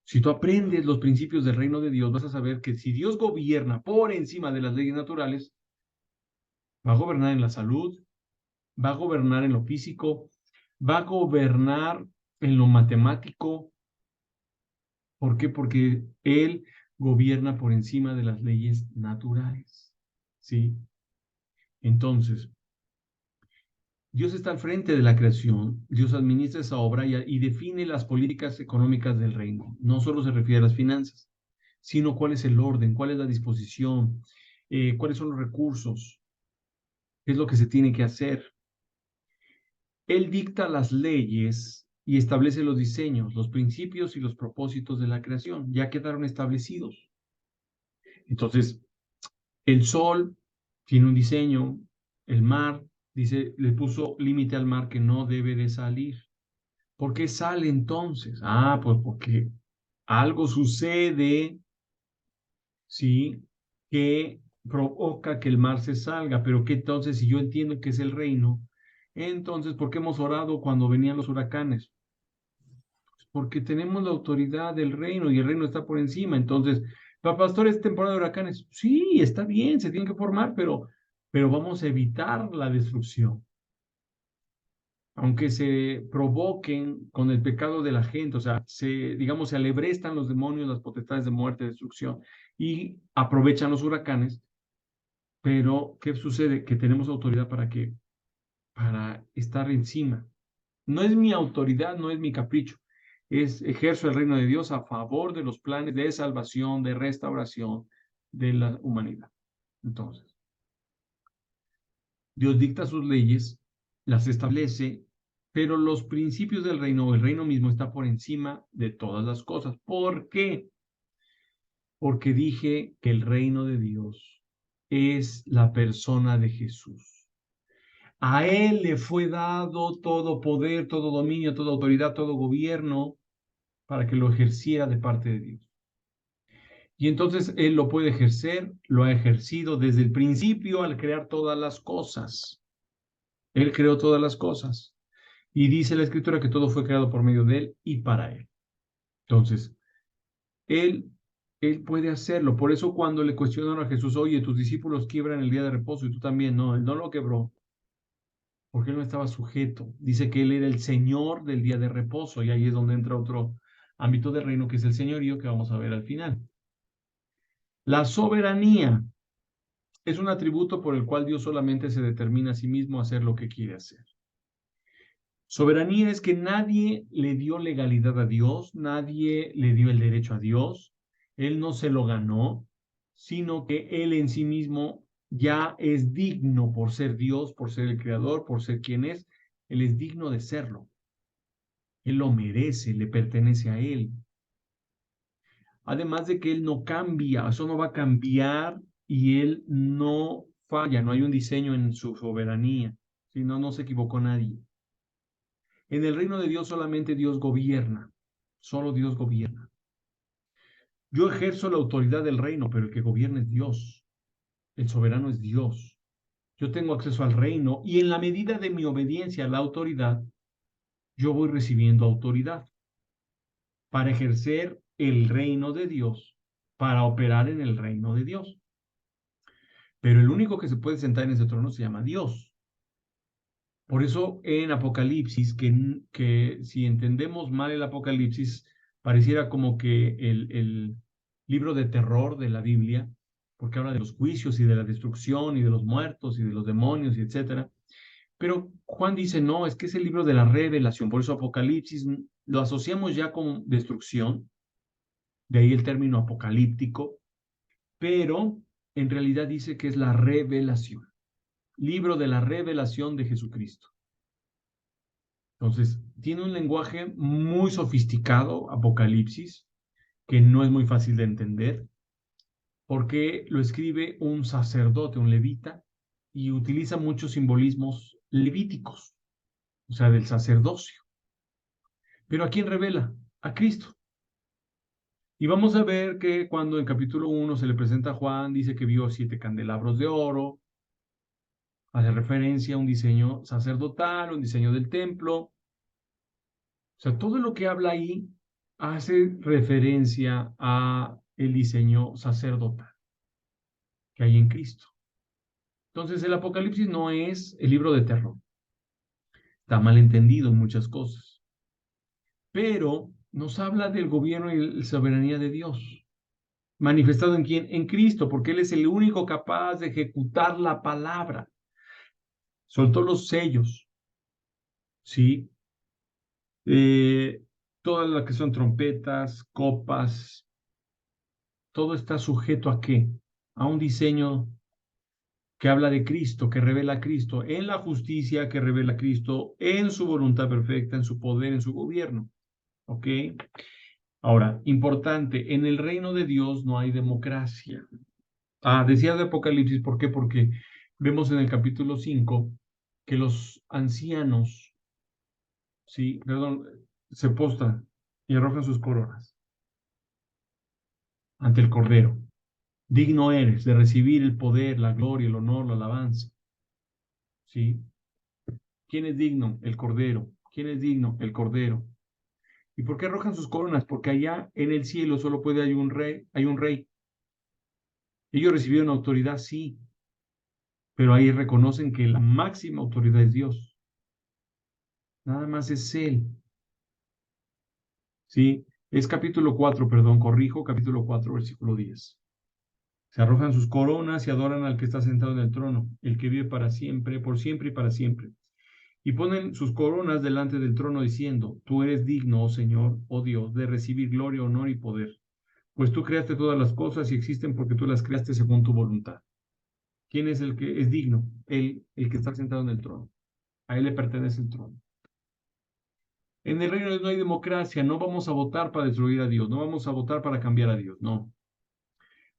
si tú aprendes los principios del reino de Dios, vas a saber que si Dios gobierna por encima de las leyes naturales, va a gobernar en la salud, va a gobernar en lo físico, va a gobernar en lo matemático. ¿Por qué? Porque Él gobierna por encima de las leyes naturales. ¿Sí? Entonces, Dios está al frente de la creación, Dios administra esa obra y define las políticas económicas del reino. No solo se refiere a las finanzas, sino cuál es el orden, cuál es la disposición, cuáles son los recursos, qué es lo que se tiene que hacer. Él dicta las leyes y establece los diseños, los principios y los propósitos de la creación. Ya quedaron establecidos. Entonces, el sol tiene un diseño, el mar, dice, le puso límite al mar que no debe de salir. ¿Por qué sale entonces? Ah, pues porque algo sucede, ¿sí? Que provoca que el mar se salga. Pero que entonces, si yo entiendo que es el reino, entonces, ¿por qué hemos orado cuando venían los huracanes? Porque tenemos la autoridad del reino y el reino está por encima. Entonces, para pastores, temporada de huracanes, sí, está bien, se tienen que formar, pero vamos a evitar la destrucción. Aunque se provoquen con el pecado de la gente, o sea, digamos, se alebrestan los demonios, las potestades de muerte, destrucción, y aprovechan los huracanes, pero ¿qué sucede? Que tenemos autoridad para qué? Para estar encima. No es mi autoridad, no es mi capricho. Ejerzo el reino de Dios a favor de los planes de salvación, de restauración de la humanidad. Entonces, Dios dicta sus leyes, las establece, pero los principios del reino, el reino mismo está por encima de todas las cosas. ¿Por qué? Porque dije que el reino de Dios es la persona de Jesús. A él le fue dado todo poder, todo dominio, toda autoridad, todo gobierno para que lo ejerciera de parte de Dios. Y entonces Él lo puede ejercer, lo ha ejercido desde el principio al crear todas las cosas. Él creó todas las cosas. Y dice la Escritura que todo fue creado por medio de Él y para Él. Entonces, Él, Él puede hacerlo. Por eso cuando le cuestionaron a Jesús, oye, tus discípulos quiebran el día de reposo y tú también, no, Él no lo quebró porque Él no estaba sujeto. Dice que Él era el Señor del día de reposo y ahí es donde entra otro ámbito del reino que es el señorío que vamos a ver al final. La soberanía es un atributo por el cual Dios solamente se determina a sí mismo a hacer lo que quiere hacer. Soberanía es que nadie le dio legalidad a Dios, nadie le dio el derecho a Dios, Él no se lo ganó, sino que Él en sí mismo ya es digno por ser Dios, por ser el creador, por ser quien es, Él es digno de serlo. Él lo merece, le pertenece a Él. Además de que Él no cambia, eso no va a cambiar y Él no falla, no hay un diseño en su soberanía, si no, no se equivocó nadie. En el reino de Dios solamente Dios gobierna, solo Dios gobierna. Yo ejerzo la autoridad del reino, pero el que gobierna es Dios, el soberano es Dios. Yo tengo acceso al reino y en la medida de mi obediencia a la autoridad, yo voy recibiendo autoridad para ejercer el reino de Dios para operar en el reino de Dios. Pero el único que se puede sentar en ese trono se llama Dios. Por eso en Apocalipsis, que si entendemos mal el Apocalipsis, pareciera como que el libro de terror de la Biblia, porque habla de los juicios y de la destrucción y de los muertos y de los demonios y etcétera. Pero Juan dice, no, es que es el libro de la revelación. Por eso Apocalipsis lo asociamos ya con destrucción, de ahí el término apocalíptico, pero en realidad dice que es la revelación, libro de la revelación de Jesucristo. Entonces, tiene un lenguaje muy sofisticado, Apocalipsis, que no es muy fácil de entender, porque lo escribe un sacerdote, un levita, y utiliza muchos simbolismos levíticos, o sea, del sacerdocio. Pero ¿a quién revela? A Cristo. Y vamos a ver que cuando en capítulo 1 se le presenta a Juan, dice que vio 7 candelabros de oro, hace referencia a un diseño sacerdotal, un diseño del templo. O sea, todo lo que habla ahí hace referencia a el diseño sacerdotal que hay en Cristo. Entonces, el Apocalipsis no es el libro de terror. Está mal entendido en muchas cosas. Pero nos habla del gobierno y la soberanía de Dios. ¿Manifestado en quién? En Cristo, porque Él es el único capaz de ejecutar la palabra. Soltó los sellos, ¿sí? Todas las que son trompetas, copas, todo está sujeto ¿a qué? A un diseño que habla de Cristo, que revela a Cristo, en la justicia que revela a Cristo, en su voluntad perfecta, en su poder, en su gobierno. ¿Ok? Ahora, importante, en el reino de Dios no hay democracia. Decía de Apocalipsis, ¿por qué? Porque vemos en el capítulo 5 que los ancianos, sí, perdón, se postran y arrojan sus coronas ante el Cordero. Digno eres de recibir el poder, la gloria, el honor, la alabanza. ¿Sí? ¿Quién es digno? El Cordero. ¿Quién es digno? El Cordero. ¿Y por qué arrojan sus coronas? Porque allá en el cielo solo puede haber un rey, hay un rey. Ellos recibieron autoridad, sí, pero ahí reconocen que la máxima autoridad es Dios. Nada más es Él. ¿Sí? Es capítulo 4, perdón, corrijo, capítulo 4, versículo 10. Se arrojan sus coronas y adoran al que está sentado en el trono, el que vive para siempre, por siempre y para siempre. Y ponen sus coronas delante del trono diciendo, tú eres digno, oh Señor, oh Dios, de recibir gloria, honor y poder, pues tú creaste todas las cosas y existen porque tú las creaste según tu voluntad. ¿Quién es el que es digno? El que está sentado en el trono. A él le pertenece el trono. En el reino de Dios no hay democracia, no vamos a votar para destruir a Dios, no vamos a votar para cambiar a Dios, no.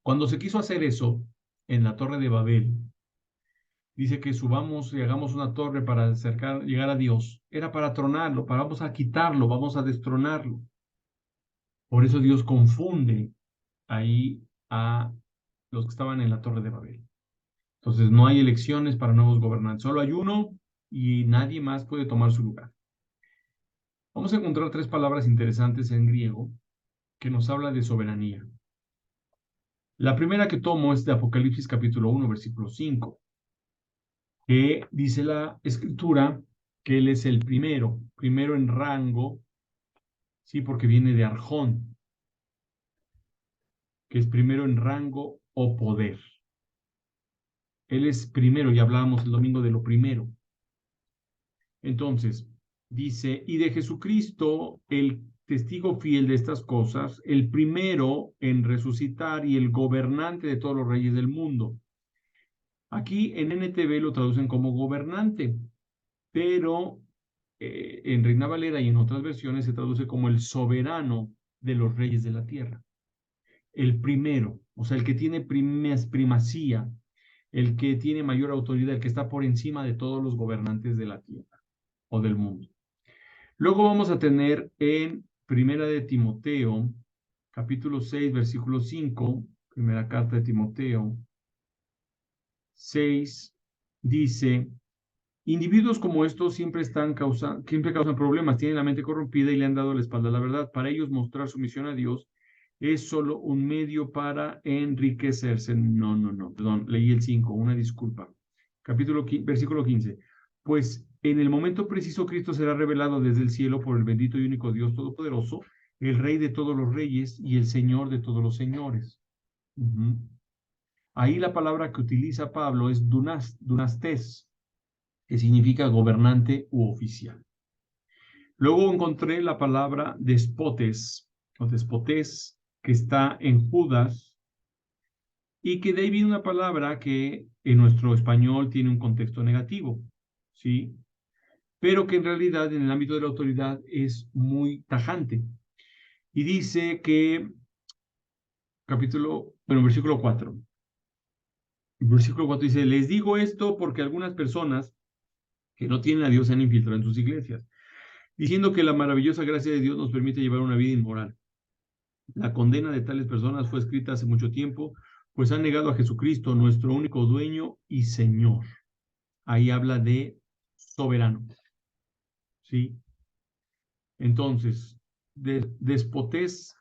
Cuando se quiso hacer eso en la Torre de Babel, dice que subamos y hagamos una torre para llegar a Dios. Era para tronarlo, vamos a quitarlo, vamos a destronarlo. Por eso Dios confunde ahí a los que estaban en la Torre de Babel. Entonces no hay elecciones para nuevos gobernantes, solo hay uno y nadie más puede tomar su lugar. Vamos a encontrar 3 palabras interesantes en griego que nos habla de soberanía. La primera que tomo es de Apocalipsis capítulo 1, versículo 5, que dice la escritura que Él es el primero en rango, sí, porque viene de Arjón, que es primero en rango o poder. Él es primero, y hablábamos el domingo de lo primero. Entonces, dice, y de Jesucristo, el testigo fiel de estas cosas, el primero en resucitar y el gobernante de todos los reyes del mundo. Aquí en NTV lo traducen como gobernante, pero en Reina Valera y en otras versiones se traduce como el soberano de los reyes de la tierra. El primero, o sea, el que tiene primacía, el que tiene mayor autoridad, el que está por encima de todos los gobernantes de la tierra o del mundo. Luego vamos a tener en Primera de Timoteo, capítulo 6, versículo 5, primera carta de Timoteo 6, dice, individuos como estos siempre causan problemas, tienen la mente corrompida y le han dado la espalda a la verdad. Para ellos mostrar sumisión a Dios es solo un medio para enriquecerse. No, no, no, perdón, leí el 5, una disculpa. Versículo 15. Pues en el momento preciso Cristo será revelado desde el cielo por el bendito y único Dios Todopoderoso, el Rey de todos los reyes y el Señor de todos los señores. Ujú. Ahí la palabra que utiliza Pablo es dunastes, que significa gobernante u oficial. Luego encontré la palabra despotes o despotés, que está en Judas, y que de ahí viene una palabra que en nuestro español tiene un contexto negativo, ¿sí? Pero que en realidad en el ámbito de la autoridad es muy tajante. Y dice que, versículo 4. El versículo 4 dice, les digo esto porque algunas personas que no tienen a Dios se han infiltrado en sus iglesias, diciendo que la maravillosa gracia de Dios nos permite llevar una vida inmoral. La condena de tales personas fue escrita hace mucho tiempo, pues han negado a Jesucristo, nuestro único dueño y Señor. Ahí habla de soberano, ¿sí? Entonces, despotés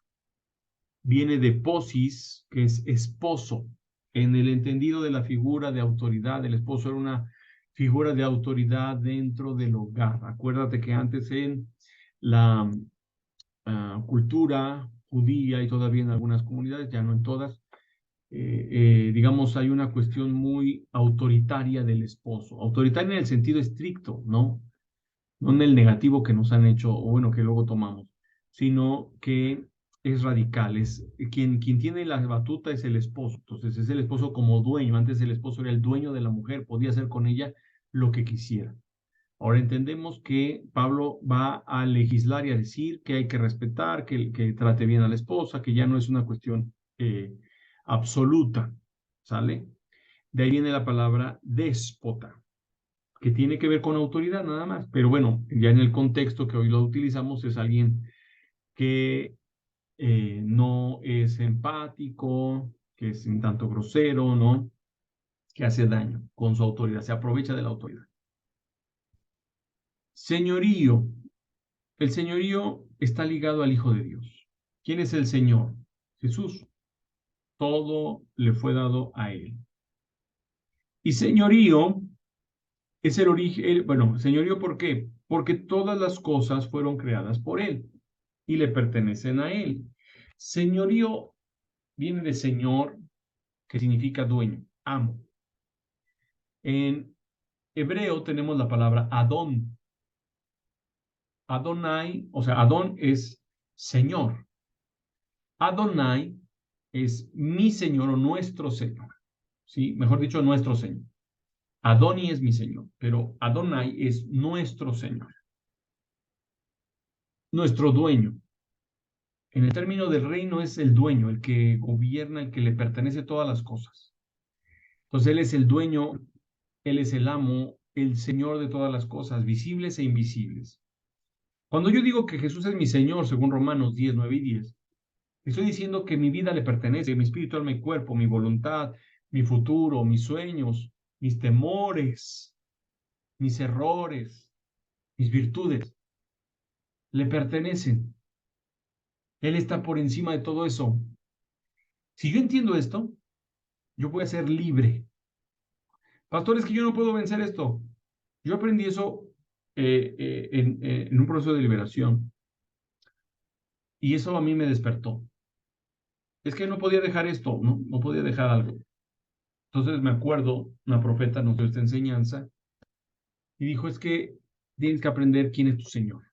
viene de posis, que es esposo, en el entendido de la figura de autoridad. El esposo era una figura de autoridad dentro del hogar. Acuérdate que antes en la cultura judía y todavía en algunas comunidades, ya no en todas, digamos, hay una cuestión muy autoritaria del esposo. Autoritaria en el sentido estricto, ¿no? No en el negativo que nos han hecho, o bueno, que luego tomamos, sino que es radical. Quien tiene la batuta es el esposo. Entonces es el esposo como dueño. Antes el esposo era el dueño de la mujer, podía hacer con ella lo que quisiera. Ahora entendemos que Pablo va a legislar y a decir que hay que respetar, que trate bien a la esposa, que ya no es una cuestión absoluta, ¿sale? De ahí viene la palabra déspota, que tiene que ver con autoridad nada más, pero bueno, ya en el contexto que hoy lo utilizamos es alguien que no es empático, que es un tanto grosero, ¿no? Que hace daño con su autoridad, se aprovecha de la autoridad. Señorío. El señorío está ligado al Hijo de Dios. ¿Quién es el Señor? Jesús. Todo le fue dado a Él. Y señorío es el origen, bueno, señorío, ¿por qué? Porque todas las cosas fueron creadas por Él y le pertenecen a Él. Señorío viene de Señor, que significa dueño, amo. En hebreo tenemos la palabra Adón. Adonai, o sea, Adón es Señor. Adonai es mi Señor o nuestro Señor, ¿sí? Mejor dicho, nuestro Señor. Adoni es mi Señor, pero Adonai es nuestro Señor, nuestro dueño. En el término del reino es el dueño, el que gobierna, el que le pertenece todas las cosas. Entonces Él es el dueño, Él es el amo, el Señor de todas las cosas, visibles e invisibles. Cuando yo digo que Jesús es mi Señor, según Romanos 10, 9 y 10, estoy diciendo que mi vida le pertenece, mi espíritu, alma y cuerpo, mi voluntad, mi futuro, mis sueños, mis temores, mis errores, mis virtudes, le pertenecen. Él está por encima de todo eso. Si yo entiendo esto, yo voy a ser libre. Pastor, es que yo no puedo vencer esto. Yo aprendí eso en un proceso de liberación y eso a mí me despertó. Es que no podía dejar esto, no podía dejar algo. Entonces me acuerdo, una profeta nos dio esta enseñanza y dijo, es que tienes que aprender quién es tu Señor.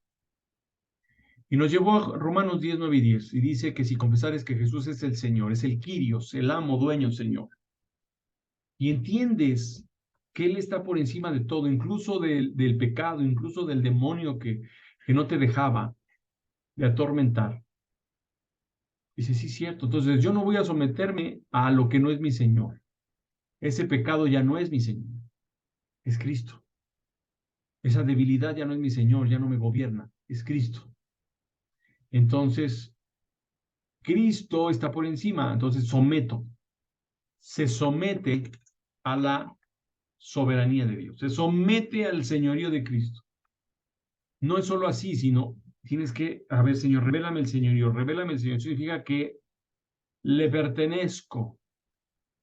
Y nos llevó a Romanos 10, 9 y 10, y dice que si confesares que Jesús es el Señor, es el Kyrios, el amo, dueño, Señor, y entiendes que Él está por encima de todo, incluso del pecado, incluso del demonio que no te dejaba de atormentar. Dice, sí, cierto, entonces yo no voy a someterme a lo que no es mi Señor. Ese pecado ya no es mi Señor, es Cristo. Esa debilidad ya no es mi Señor, ya no me gobierna, es Cristo. Entonces, Cristo está por encima, entonces se somete a la soberanía de Dios, se somete al señorío de Cristo. No es solo así, sino tienes que, a ver, Señor, revélame el señorío, revélame el Señor. Significa que le pertenezco,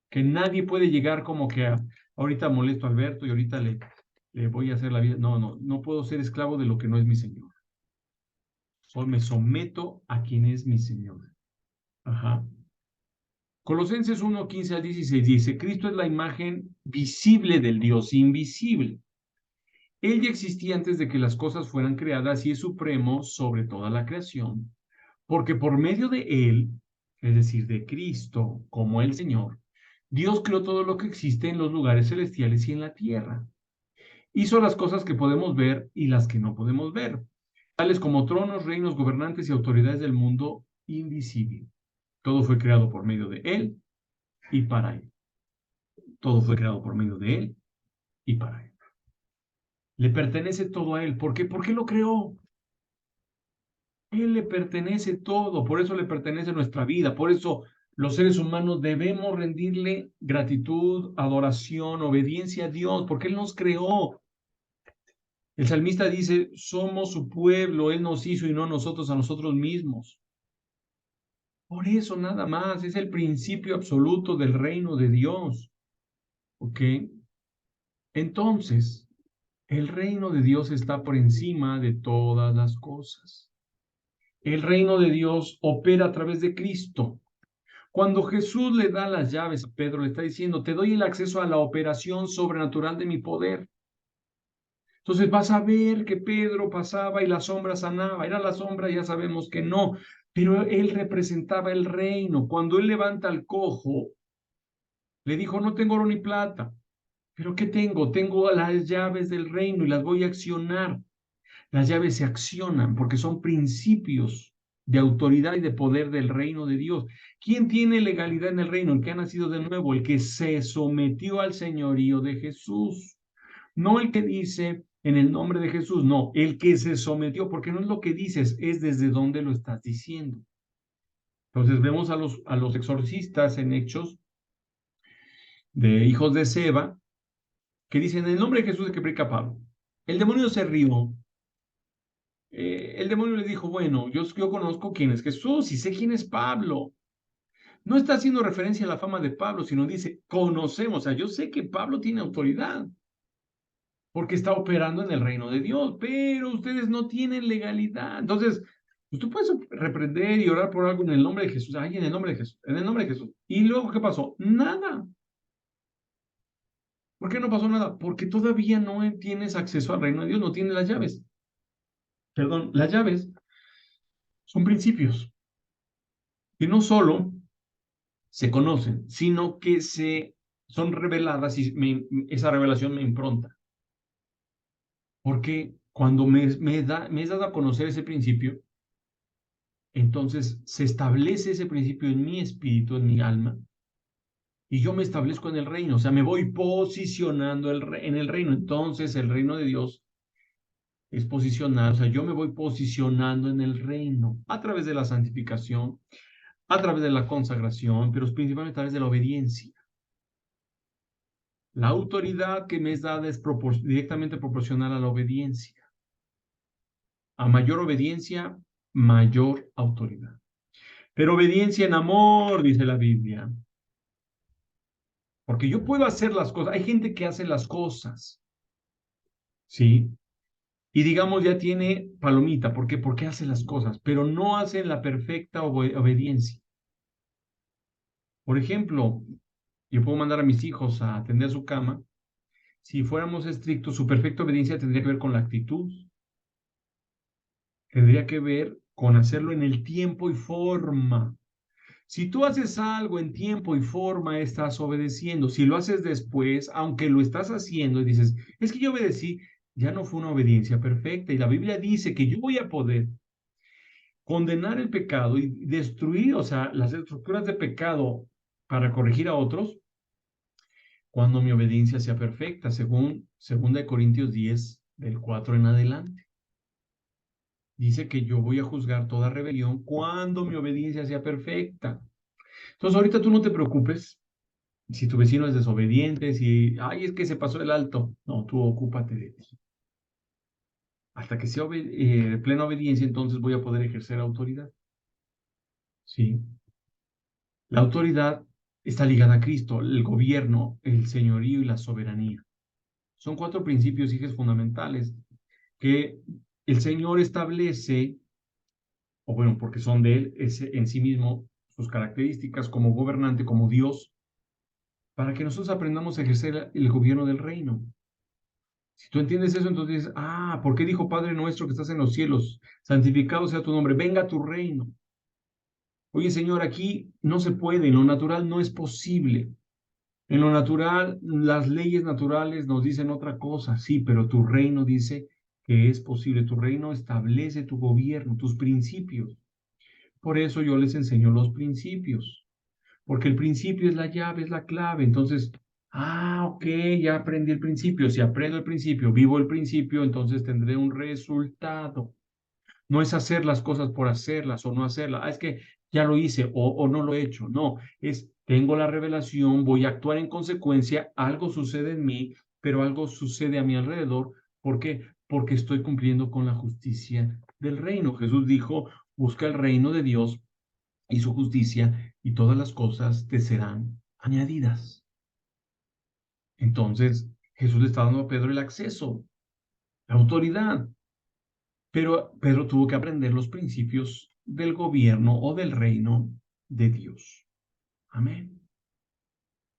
que nadie puede llegar como que ahorita molesto a Alberto y ahorita le voy a hacer la vida. No, no, no puedo ser esclavo de lo que no es mi Señor. Hoy me someto a quien es mi Señor. Ajá. Colosenses 1:15 al 16 dice, Cristo es la imagen visible del Dios invisible. Él ya existía antes de que las cosas fueran creadas y es supremo sobre toda la creación, porque por medio de Él, es decir, de Cristo como el Señor, Dios creó todo lo que existe en los lugares celestiales y en la tierra. Hizo las cosas que podemos ver y las que no podemos ver, tales como tronos, reinos, gobernantes y autoridades del mundo invisible. Todo fue creado por medio de Él y para Él. Todo fue creado por medio de Él y para Él. Le pertenece todo a Él. ¿Por qué? ¿Por qué lo creó? Él le pertenece todo. Por eso le pertenece nuestra vida. Por eso los seres humanos debemos rendirle gratitud, adoración, obediencia a Dios, porque Él nos creó. El salmista dice, somos su pueblo, Él nos hizo y no nosotros a nosotros mismos. Por eso nada más, es el principio absoluto del reino de Dios. ¿Ok? Entonces, el reino de Dios está por encima de todas las cosas. El reino de Dios opera a través de Cristo. Cuando Jesús le da las llaves a Pedro, le está diciendo, te doy el acceso a la operación sobrenatural de mi poder. Entonces vas a ver que Pedro pasaba y la sombra sanaba. Era la sombra, ya sabemos que no, pero él representaba el reino. Cuando él levanta al cojo, le dijo, no tengo oro ni plata, pero ¿qué tengo? Tengo las llaves del reino y las voy a accionar. Las llaves se accionan porque son principios de autoridad y de poder del reino de Dios. ¿Quién tiene legalidad en el reino? El que ha nacido de nuevo, el que se sometió al señorío de Jesús. No el que dice en el nombre de Jesús, no, el que se sometió, porque no es lo que dices, es desde dónde lo estás diciendo. Entonces vemos a los exorcistas en Hechos de hijos de Seba, que dicen en el nombre de Jesús de que predica Pablo. El demonio se rió. El demonio le dijo, bueno, yo conozco quién es Jesús y sé quién es Pablo. No está haciendo referencia a la fama de Pablo, sino dice, conocemos, o sea, yo sé que Pablo tiene autoridad porque está operando en el reino de Dios, pero ustedes no tienen legalidad. Entonces, pues tú puedes reprender y orar por algo en el nombre de Jesús, ay, en el nombre de Jesús, en el nombre de Jesús. ¿Y luego qué pasó? Nada. ¿Por qué no pasó nada? Porque todavía no tienes acceso al reino de Dios, no tienes las llaves. Perdón, las llaves son principios que no solo se conocen, sino que son reveladas y esa revelación me impronta. Porque cuando me es dado a conocer ese principio, entonces se establece ese principio en mi espíritu, en mi alma, y yo me establezco en el reino, o sea, me voy posicionando en el reino. Entonces el reino de Dios es posicionar, o sea, yo me voy posicionando en el reino a través de la santificación, a través de la consagración, pero principalmente a través de la obediencia. La autoridad que me es dada es directamente proporcional a la obediencia. A mayor obediencia, mayor autoridad. Pero obediencia en amor, dice la Biblia. Porque yo puedo hacer las cosas. Hay gente que hace las cosas, ¿sí? Y digamos ya tiene palomita. ¿Por qué? Porque hace las cosas, pero no hace la perfecta obediencia. Por ejemplo, yo puedo mandar a mis hijos a atender su cama. Si fuéramos estrictos, su perfecta obediencia tendría que ver con la actitud, tendría que ver con hacerlo en el tiempo y forma. Si tú haces algo en tiempo y forma, estás obedeciendo. Si lo haces después, aunque lo estás haciendo y dices, es que yo obedecí, ya no fue una obediencia perfecta. Y la Biblia dice que yo voy a poder condenar el pecado y destruir, o sea, las estructuras de pecado para corregir a otros cuando mi obediencia sea perfecta, según 2 Corintios 10, del 4 en adelante. Dice que yo voy a juzgar toda rebelión cuando mi obediencia sea perfecta. Entonces, ahorita tú no te preocupes si tu vecino es desobediente, si, ay, es que se pasó el alto. No, tú ocúpate de ti. Hasta que sea plena obediencia, entonces voy a poder ejercer autoridad. Sí. La autoridad está ligada a Cristo, el gobierno, el señorío y la soberanía. Son cuatro principios y ejes fundamentales que el Señor establece, o bueno, porque son de Él, es en sí mismo sus características como gobernante, como Dios, para que nosotros aprendamos a ejercer el gobierno del reino. Si tú entiendes eso, entonces dices, ¿por qué dijo Padre nuestro que estás en los cielos? Santificado sea tu nombre, venga tu reino. Oye, Señor, aquí no se puede, en lo natural no es posible. En lo natural, las leyes naturales nos dicen otra cosa, sí, pero tu reino dice que es posible. Tu reino establece tu gobierno, tus principios. Por eso yo les enseño los principios, porque el principio es la llave, es la clave. Entonces, ok, ya aprendí el principio. Si aprendo el principio, vivo el principio, entonces tendré un resultado. No es hacer las cosas por hacerlas o no hacerlas. Es que ya lo hice o no lo he hecho. No, es tengo la revelación, voy a actuar en consecuencia, algo sucede en mí, pero algo sucede a mi alrededor. ¿Por qué? Porque estoy cumpliendo con la justicia del reino. Jesús dijo, busca el reino de Dios y su justicia y todas las cosas te serán añadidas. Entonces, Jesús le está dando a Pedro el acceso, la autoridad. Pero Pedro tuvo que aprender los principios del gobierno o del reino de Dios. Amén.